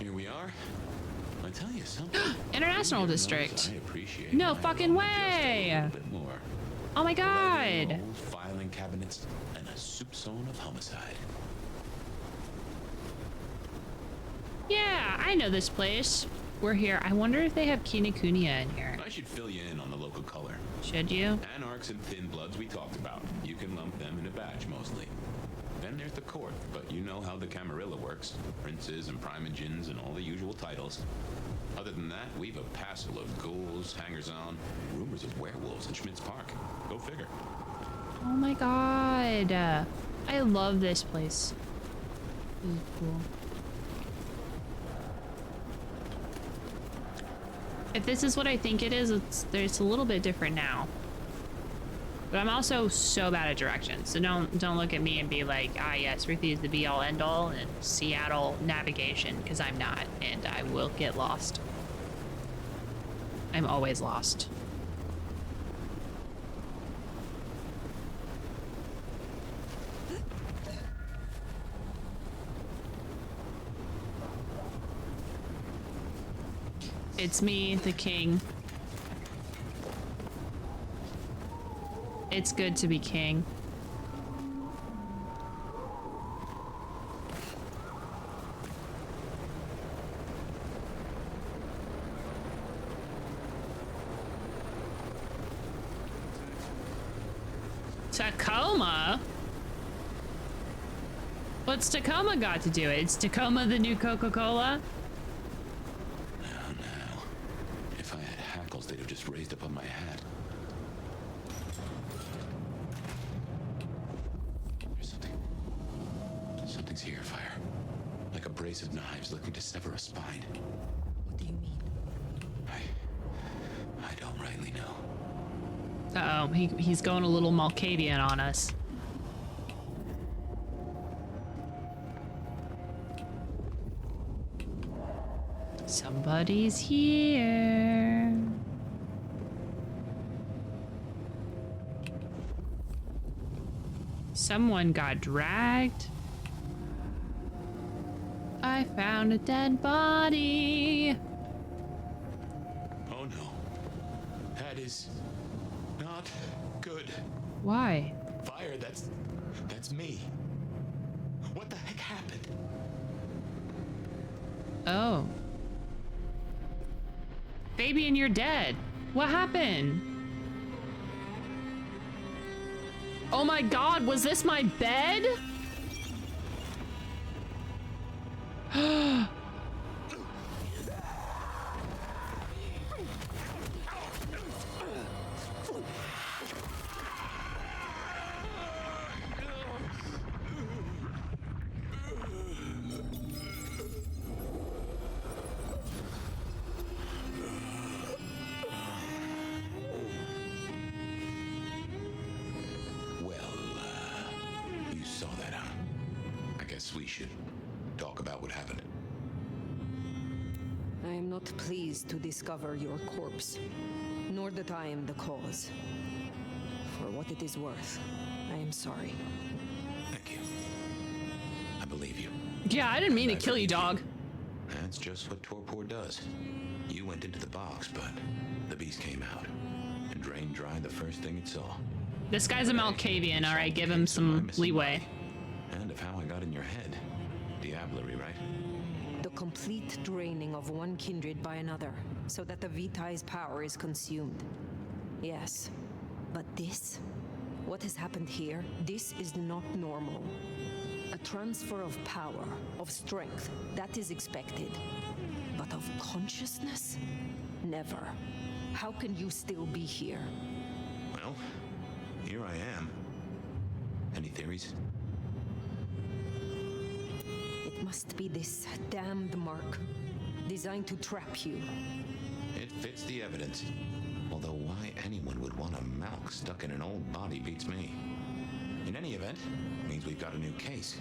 Here we are. I tell you something. International District. I appreciate No my fucking home way. just a little bit more. Oh my god. Old filing cabinets and a soup zone of homicide. Yeah, I know this place. We're here. I wonder if they have Kinokuniya in here. I should fill you in on the local color. Should you? Anarchs and thin bloods we talked about. You can lump them in a batch mostly. Then there's the court, but you know how the Camarilla works. Princes and primogens and all the usual titles. Other than that, we've a passel of ghouls, hangers-on, rumors of werewolves in Schmidt's Park. Go figure. Oh my god. I love this place. This is cool. If this is what I think it is, it's a little bit different now. But I'm also so bad at directions, so don't look at me and be like, ah yes, Ruthie is the be-all end-all in Seattle navigation, because I'm not, and I will get lost. I'm always lost. It's me, the king. It's good to be king. Tacoma? What's Tacoma got to do it? Is Tacoma the new Coca-Cola? If I had hackles, they'd have just raised up on my hat. There's something's here, Fire. Like a brace of knives looking to sever a spine. What do you mean? I don't rightly know. Uh-oh, he's going a little Malkavian on us. Somebody's here. Someone got dragged. I found a dead body. Oh no. That is not good. Why? Fire, that's me. What the heck happened? Oh. Fabian, you're dead. What happened? Oh my god, was this my bed? You saw should talk about what happened. I am not pleased to discover your corpse, nor that I am the cause. For what it is worth, I am sorry. Thank you. I believe you. Yeah, I didn't mean to kill you, dog. That's just what torpor does. You went into the box, but the beast came out and drained dry the first thing it saw. This guy's a Malkavian, alright, give him some leeway. And of how I got in your head. Diablerie, right? The complete draining of one kindred by another, so that the Vitae's power is consumed. Yes, but this? What has happened here? This is not normal. A transfer of power, of strength, that is expected. But of consciousness? Never. How can you still be here? Well, here I am. Any theories? It must be this damned mark, designed to trap you. It fits the evidence. Although why anyone would want a Malk stuck in an old body beats me. In any event, means we've got a new case.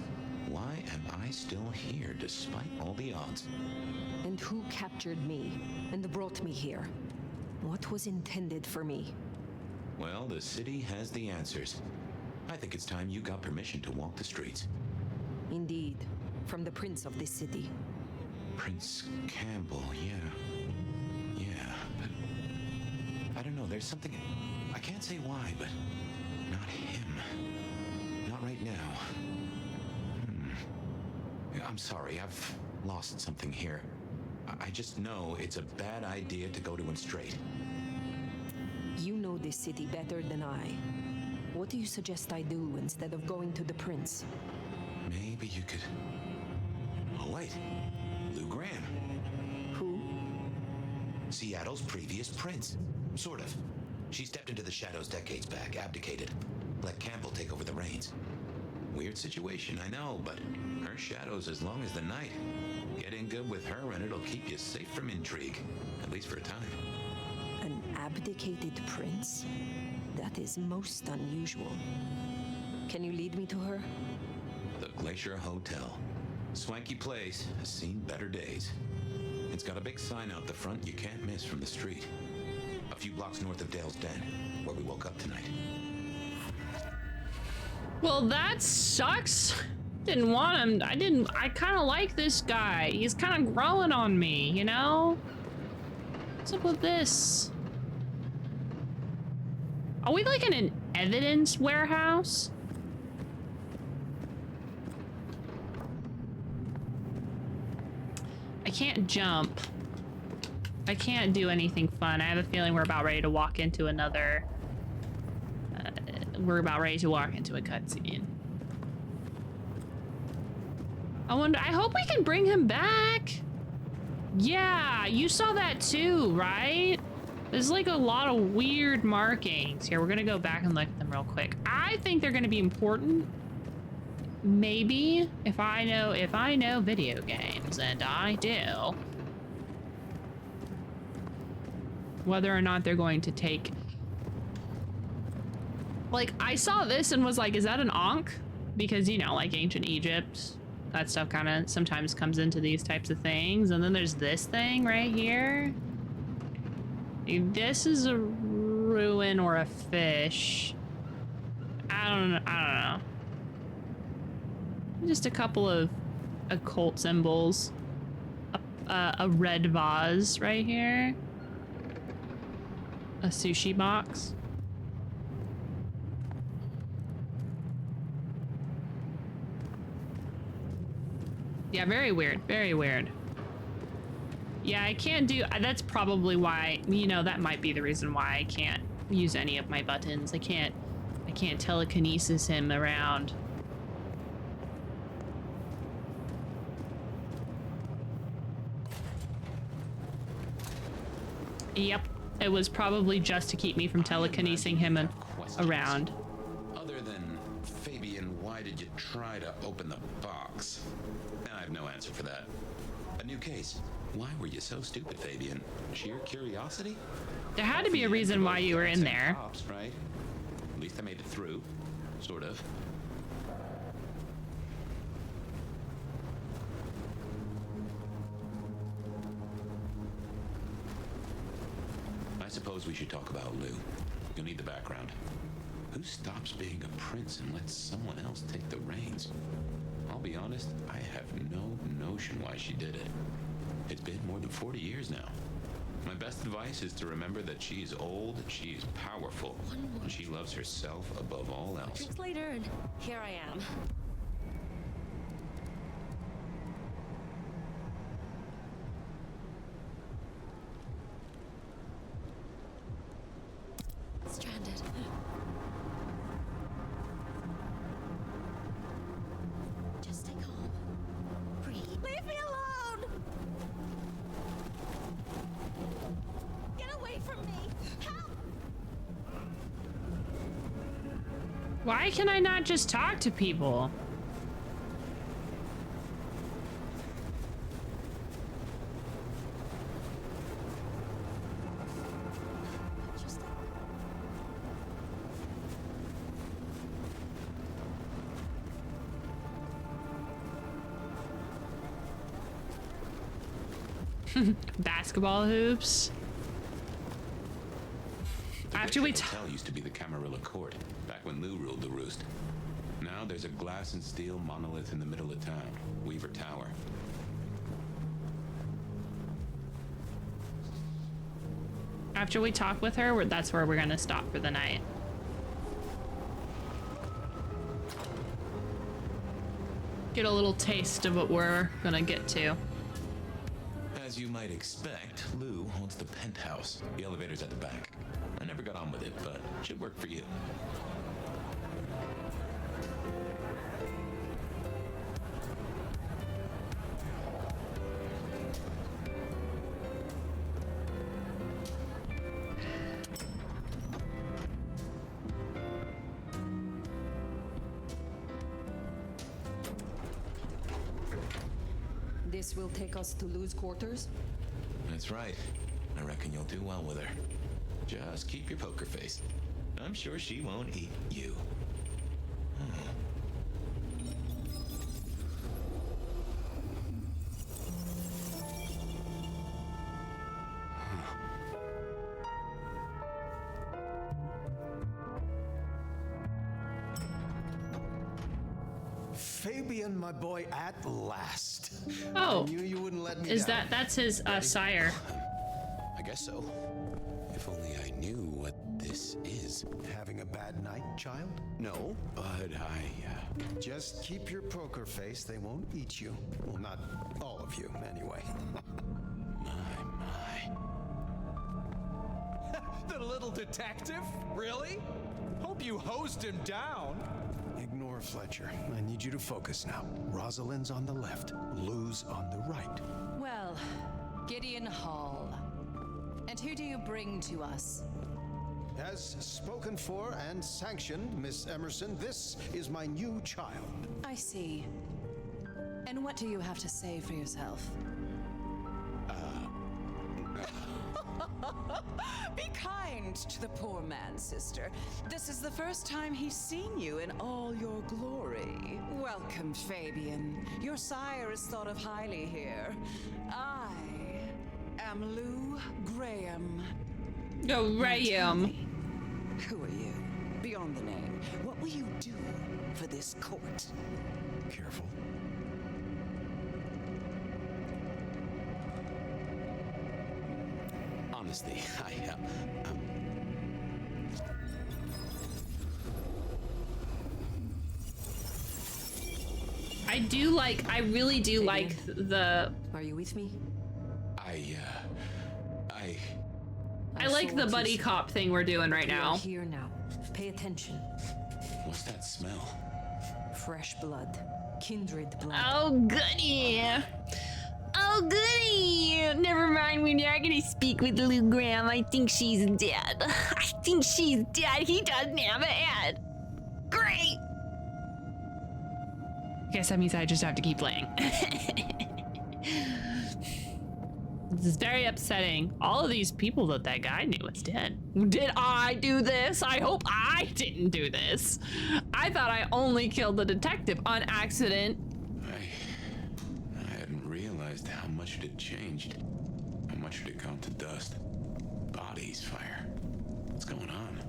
Why am I still here despite all the odds? And who captured me and brought me here? What was intended for me? Well, the city has the answers. I think it's time you got permission to walk the streets. Indeed, from the prince of this city. Prince Campbell, yeah, but I don't know, there's something, I can't say why, but not him. Not right now. I'm sorry, I've lost something here. I just know it's a bad idea to go to him straight. You know this city better than I. What do you suggest I do instead of going to the prince? Maybe you could... Oh, wait. Lou Graham. Who? Seattle's previous prince. Sort of. She stepped into the shadows decades back, abdicated. Let Campbell take over the reins. Weird situation, I know, but her shadow's as long as the night. Get in good with her and it'll keep you safe from intrigue. At least for a time. An abdicated prince? That is most unusual. Can you lead me to her? The Glacier Hotel. Swanky place, has seen better days. It's got a big sign out the front you can't miss from the street. A few blocks north of Dale's Den, where we woke up tonight. Well, that sucks. Didn't want him. I kind of like this guy. He's kind of growing on me, you know? What's up with this? Are we like in an evidence warehouse? I can't jump. I can't do anything fun. I have a feeling we're about ready to walk into another... we're about ready to walk into a cutscene. I hope we can bring him back. Yeah, you saw that too, right? There's like a lot of weird markings. Here, we're gonna go back and look at them real quick. I think they're gonna be important. Maybe if I know video games, and I do. Whether or not they're going to take... Like, I saw this and was like, is that an Ankh? Because, you know, like ancient Egypt, that stuff kind of sometimes comes into these types of things. And then there's this thing right here. This is a ruin or a fish. I don't know. Just a couple of occult symbols. A red vase right here. A sushi box. Yeah, very weird, very weird. Yeah, I can't do, that's probably why, you know, that might be the reason why I can't use any of my buttons. I can't telekinesis him around. Yep, it was probably just to keep me from telekinesing him around. Other than, Fabian, why did you try to open the box? I have no answer for that. A new case. Why were you so stupid, Fabian? Sheer curiosity? There had to be a reason why you were in there. Cops, right? At least I made it through. Sort of. I suppose we should talk about Lou. You'll need the background. Who stops being a prince and lets someone else take the reins? I'll be honest, I have no notion why she did it. It's been more than 40 years now. My best advice is to remember that she is old, she is powerful, and she loves herself above all else. Drinks later, and here I am. Stranded. Just stay calm. Breathe. Leave me alone! Get away from me! Help! Why can I not just talk to people? Basketball hoops. After we hotel used to be the Camarilla Court, back when Lou ruled the roost. Now there's a glass and steel monolith in the middle of town, Weaver Tower. After we talk with her, that's where we're gonna stop for the night. Get a little taste of what we're gonna get to. As you might expect, Lou owns the penthouse. The elevator's at the back. I never got on with it, but it should work for you. This will take us to Lou's quarters? That's right. I reckon you'll do well with her. Just keep your poker face. I'm sure she won't eat you. Fabian, my boy, at last. Oh, I knew you wouldn't let me is down. that's his sire? I guess so. If only I knew what this is. Having a bad night, child? No, but Just keep your poker face. They won't eat you. Well, not all of you, anyway. The little detective? Really? Hope you hosed him down. Ignore Fletcher. I need you to focus now. Rosalind's on the left, Lou's on the right. Well, Gideon Hall. And who do you bring to us? As spoken for and sanctioned, Miss Emerson, this is my new child. I see. And what do you have to say for yourself? Be kind to the poor man, sister. This is the first time he's seen you in all your glory. Welcome, Fabian. Your sire is thought of highly here. I am Lou Graham. Oh, Graham. Who are you? Beyond the name, what will you do for this court? Careful. Honestly, I really do like the... Are you with me? I like the buddy cop thing we're doing right now. Here now. Pay attention. What's that smell? Fresh blood. Kindred blood. Oh, goody. Oh, goody. Never mind, we're not gonna speak with Lou Graham. I think she's dead. I think she's dead. He doesn't have a head. Great. Guess that means I just have to keep playing. This is very upsetting. All of these people that guy knew was dead. Did I do this? I hope I didn't do this. I thought I only killed the detective on accident. I hadn't realized how much it had changed. How much it had gone to dust. Bodies bodies, Fire. What's going on?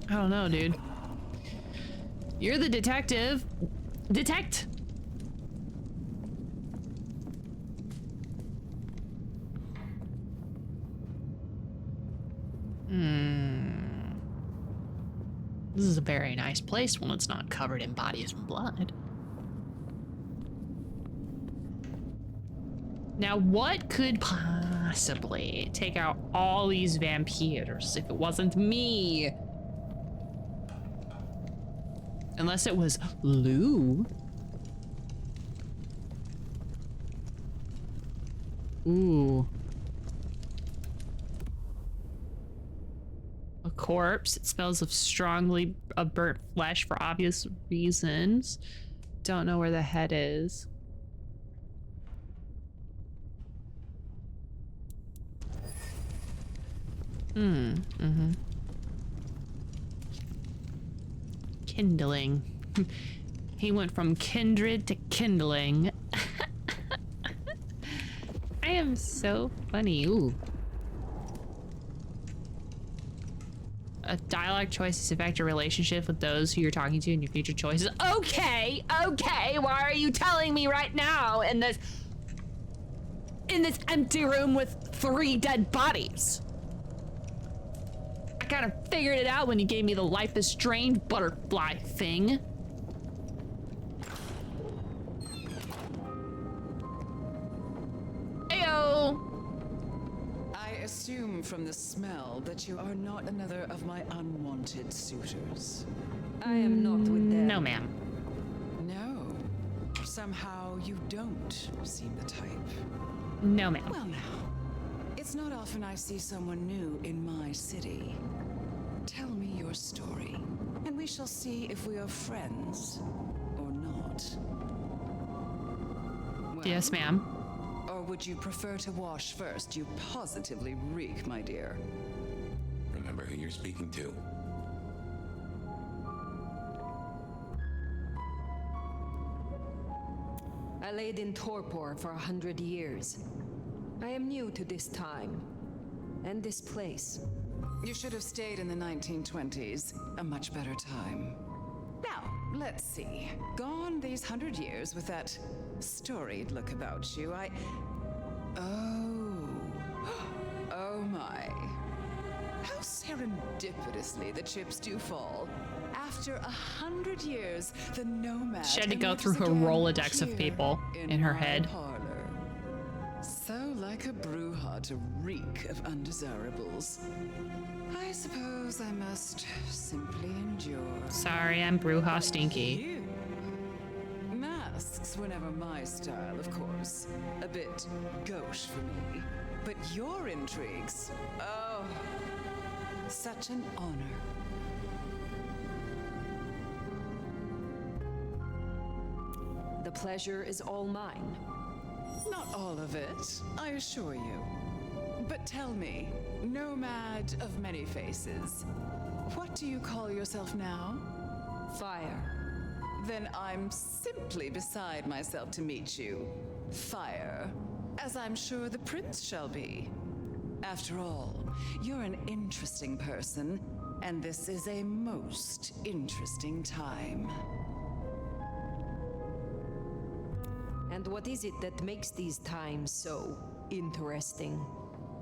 I don't know, dude. You're the detective. Detect! This is a very nice place when it's not covered in bodies and blood. Now, what could possibly take out all these vampires if it wasn't me? Unless it was Lou. Ooh. A corpse. It smells of strongly of burnt flesh for obvious reasons. Don't know where the head is. Kindling. He went from kindred to kindling. I am so funny. Ooh. A dialogue choices affect your relationship with those who you're talking to and your future choices. Okay, okay. Why are you telling me right now in this empty room with 3 dead bodies? I kind of figured it out when you gave me the Life is Strange butterfly thing. Ayo! I assume from the smell that you are not another of my unwanted suitors. I am not with them. No, ma'am. No. Somehow you don't seem the type. No, ma'am. Well, now. It's not often I see someone new in my city. Tell me your story, and we shall see if we are friends or not. Well, Yes, ma'am. or would you prefer to wash first? You positively reek, my dear. Remember who you're speaking to. I laid in torpor for 100 years. I am new to this time and this place. You should have stayed in the 1920s. A much better time. Now, let's see. Gone these 100 years with that storied look about you, Oh. Oh my. How serendipitously the chips do fall. After 100 years, the nomad... She had to go through her emerges again Rolodex of here people in her my head. Parlor. So like a brouhaha to reek of undesirables. I suppose I must simply endure. Sorry, I'm Bruja Stinky. You. Masks were never my style, of course. A bit gauche for me. But your intrigues, oh, such an honor. The pleasure is all mine. Not all of it, I assure you. But tell me, nomad of many faces, what do you call yourself now? Fire. Then I'm simply beside myself to meet you. Fire. As I'm sure the prince shall be. After all, you're an interesting person, and this is a most interesting time. And what is it that makes these times so interesting?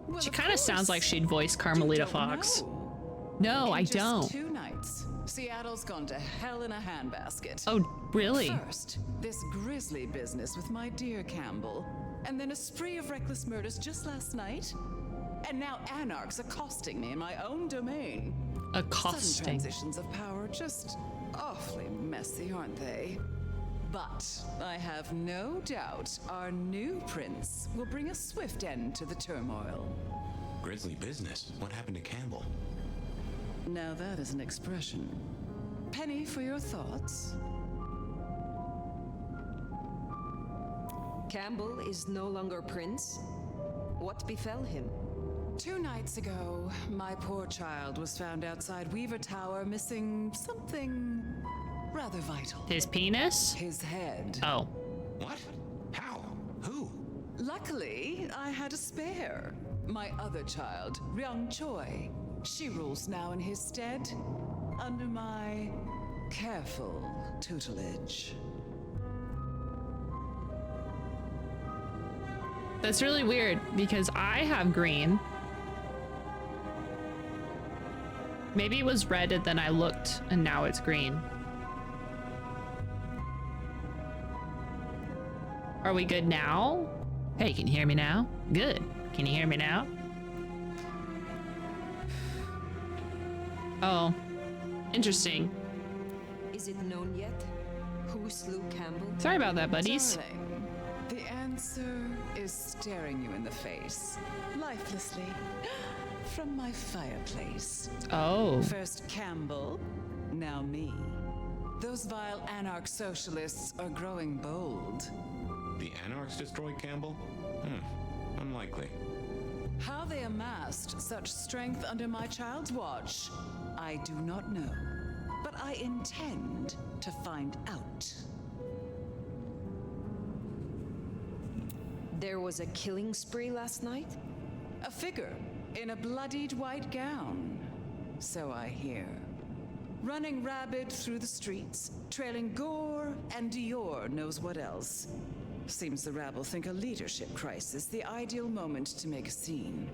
Well, She of kind of sounds course. like she'd voice You Carmelita don't Fox. know. No, In I just don't. 2 nights, Seattle's gone to hell in a handbasket. Oh, really? First, this grisly business with my dear Campbell, and then a spree of reckless murders just last night. And now anarchs accosting me in my own domain. Accosting. Sudden transitions of power just awfully messy, aren't they? But I have no doubt our new prince will bring a swift end to the turmoil. Grisly business. What happened to Campbell? Now that is an expression. Penny for your thoughts. Campbell is no longer prince? What befell him? 2 nights ago, my poor child was found outside Weaver Tower missing something rather vital. His penis? His head. Oh. What? How? Who? Luckily, I had a spare. my other child, Ryung Choi. She rules now in his stead, under my careful tutelage. That's really weird because I have green. Maybe it was red and then I looked and now it's green. Are we good now? Hey, can you hear me now? Good. Can you hear me now? Oh, interesting. Is it known yet? Who slew Campbell? Sorry about that, buddies. Darling, the answer is staring you in the face, lifelessly, from my fireplace. Oh. First Campbell, now me. Those vile anarch socialists are growing bold. The Anarchs destroyed Campbell? Unlikely. How they amassed such strength under my child's watch, I do not know. But I intend to find out. There was a killing spree last night? A figure in a bloodied white gown. So I hear. Running rabid through the streets, trailing gore and Dior knows what else. Seems the rabble think a leadership crisis the ideal moment to make a scene.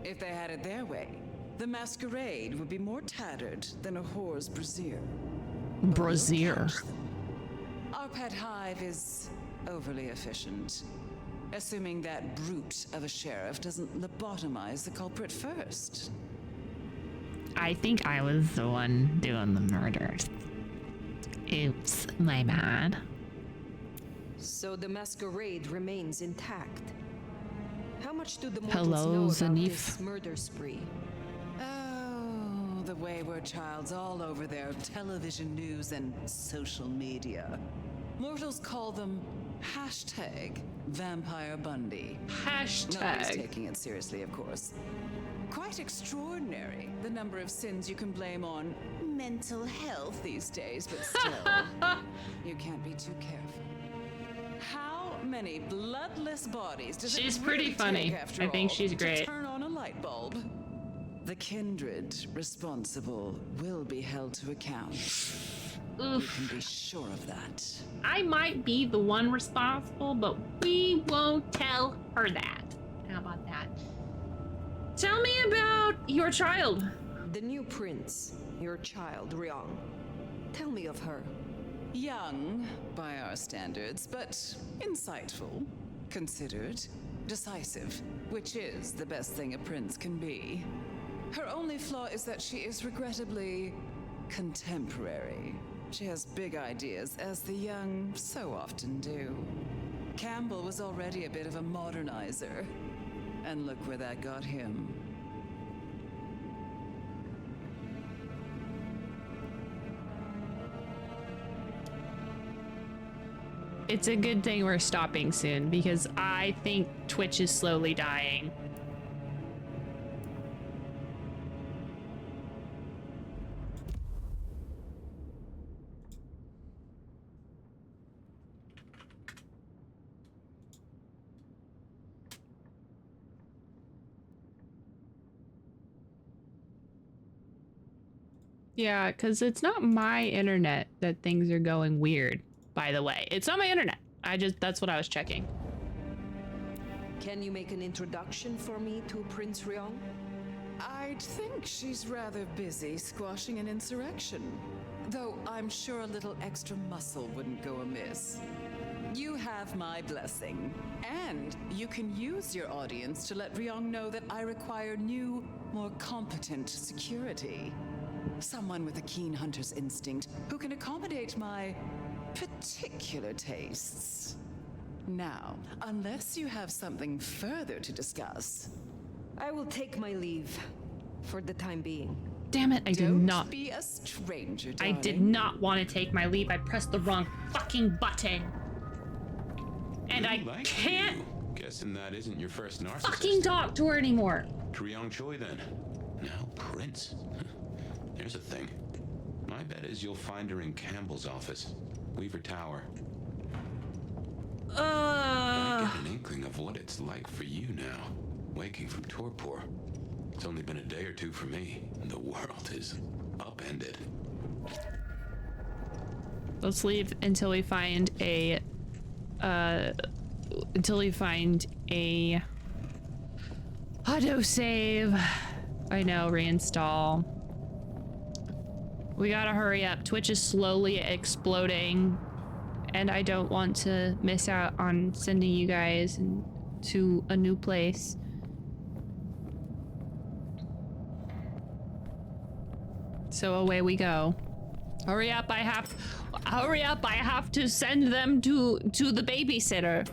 If they had it their way, the Masquerade would be more tattered than a whore's brassiere. Brassiere. Our pet hive is overly efficient, assuming that brute of a sheriff doesn't lobotomize the culprit first. I think I was the one doing the murders. Oops, my bad. So the Masquerade remains intact. How much do the mortals Hello, know about Zanif. this murder spree? Oh, the wayward child's all over their television news and social media. Mortals call them #Vampire Bundy. Nobody's taking it seriously, of course. Quite extraordinary, the number of sins you can blame on mental health these days, but still, you can't be too careful. How many bloodless bodies does She's it pretty really funny. take, after I think all, she's to great. turn on a light bulb? The kindred responsible will be held to account. You can be sure of that. I might be the one responsible, but we won't tell her that. How about that? Tell me about your child. The new prince, your child, Ryung. Tell me of her. Young, by our standards, but insightful, considered, decisive, which is the best thing a prince can be. Her only flaw is that she is regrettably contemporary. She has big ideas, as the young so often do. Campbell was already a bit of a modernizer, and look where that got him. It's a good thing we're stopping soon because I think Twitch is slowly dying. Yeah, because it's not my internet that things are going weird, by the way. It's not my internet. That's what I was checking. Can you make an introduction for me to Prince Ryung? I'd think she's rather busy squashing an insurrection. Though I'm sure a little extra muscle wouldn't go amiss. You have my blessing. And you can use your audience to let Ryung know that I require new, more competent security. Someone with a keen hunter's instinct who can accommodate my particular tastes. Now, unless you have something further to discuss, I will take my leave for the time being. Damn it, I did not. Don't be a stranger, I darling. did not want to take my leave. I pressed the wrong fucking button. And I can't Guessing that isn't your first narcissist. fucking talk to her anymore. Ryung Choi then. Now Prince. Here's a thing. My bet is you'll find her in Campbell's office. Weaver Tower. I get an inkling of what it's like for you now. waking from torpor. It's only been a day or two for me. The world is upended. Let's leave until we find a autosave. I know, reinstall. We gotta hurry up. Twitch is slowly exploding, and I don't want to miss out on sending you guys to a new place. So away we go. Hurry up, I have to send them to the babysitter.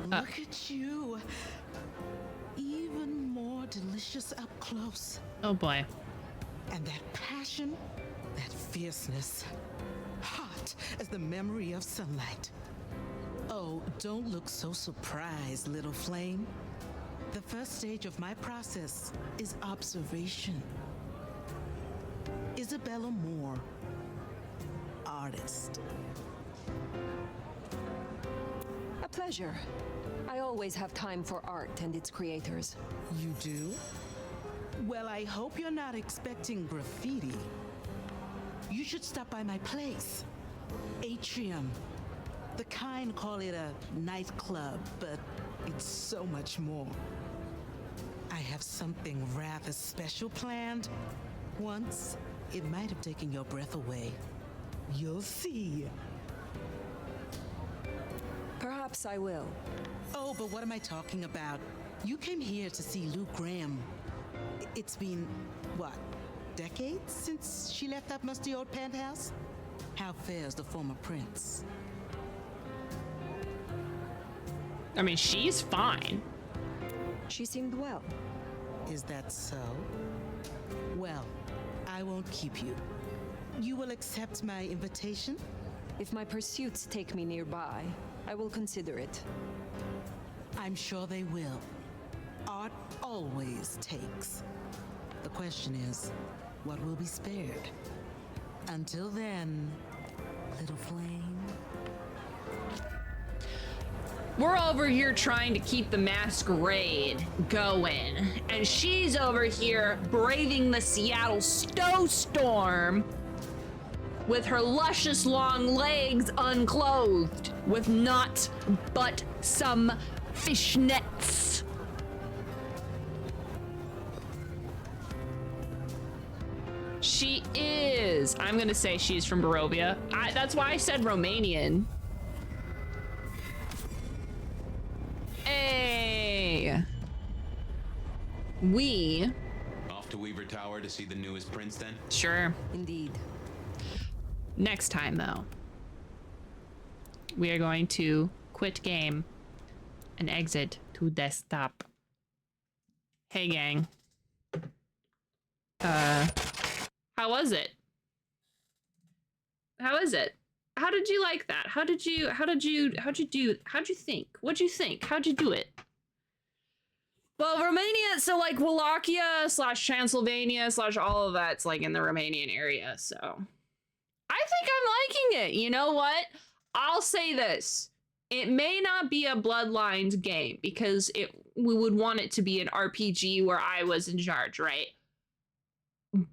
Look at you. Even more delicious up close. Oh boy. And that passion, that fierceness, hot as the memory of sunlight. Oh, don't look so surprised, little flame. The first stage of my process is observation. Isabella Moore, artist. A pleasure. I always have time for art and its creators. You do? Well, I hope you're not expecting graffiti. You should stop by my place. Atrium. The kind call it a nightclub, but it's so much more. I have something rather special planned. Once, it might have taken your breath away. You'll see. Perhaps I will. Oh, but what am I talking about? You came here to see Lou Graham. It's been, what, decades since she left that musty old penthouse? How fares the former prince? I mean, she's fine. She seemed well. Is that so? Well, I won't keep you. You will accept my invitation? If my pursuits take me nearby, I will consider it. I'm sure they will. Art always takes. The question is, what will be spared? Until then, little flame. We're over here trying to keep the masquerade going, and she's over here braving the Seattle snowstorm with her luscious long legs unclothed, with naught but some fishnets. She is. I'm gonna say she's from Barovia. That's why I said Romanian. Hey. We. Off to Weaver Tower to see the newest prince then? Sure. Indeed. Next time, though, we are going to quit game and exit to desktop. Hey, gang. How was it? How is it? How did you like that? How'd you think? What'd you think? How'd you do it? Well, Romania, so like Wallachia / Transylvania / all of that's like in the Romanian area, so I think I'm liking it. You know what? I'll say this. It may not be a Bloodlines game because we would want it to be an RPG where I was in charge, right?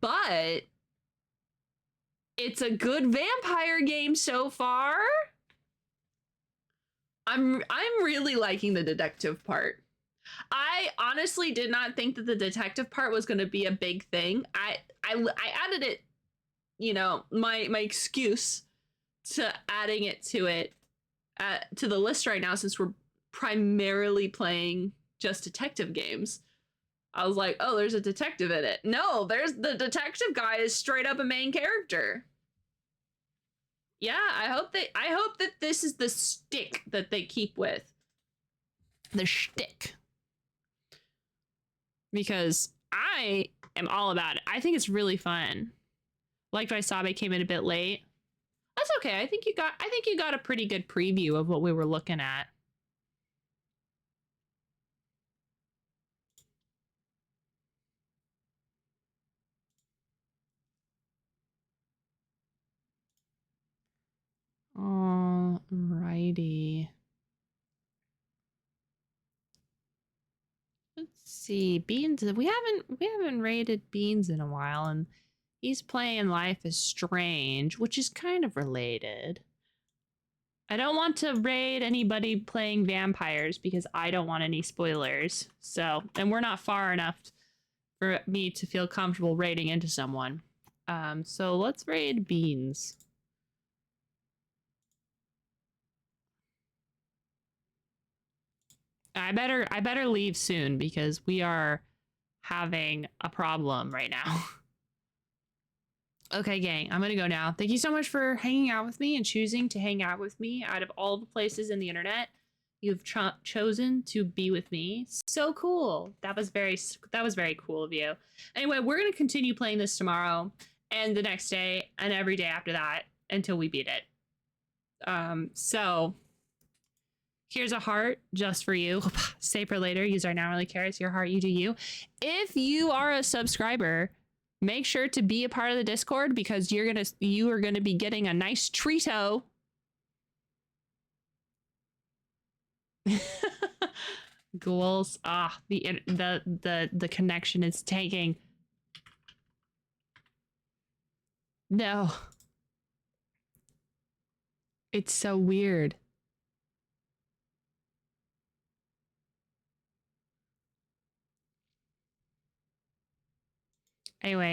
But it's a good vampire game so far. I'm really liking the detective part. I honestly did not think that the detective part was going to be a big thing. I added it, you know, my excuse to adding it to the list right now, since we're primarily playing just detective games. I was like, oh, there's a detective in it. No, there's the detective guy is straight up a main character. Yeah, I hope that this is the stick that they keep with. The shtick. Because I am all about it. I think it's really fun. Liked Waisabe came in a bit late. That's okay. I think you got a pretty good preview of what we were looking at. Alrighty. Let's see. Beans. We haven't raided Beans in a while, and he's playing Life is Strange, which is kind of related. I don't want to raid anybody playing vampires because I don't want any spoilers. So, and we're not far enough for me to feel comfortable raiding into someone. So let's raid Beans. I better leave soon because we are having a problem right now. Okay, gang, I'm gonna go now. Thank you so much for hanging out with me and choosing to hang out with me out of all the places in the internet. You've chosen to be with me. So cool. That was very cool of you. Anyway, we're gonna continue playing this tomorrow and the next day and every day after that until we beat it. So here's a heart just for you. Save for later. Use our now really cares. Your heart, you do you. If you are a subscriber, make sure to be a part of the Discord because you are gonna be getting a nice treato. Ghouls. The connection is taking. No. It's so weird. Anyway.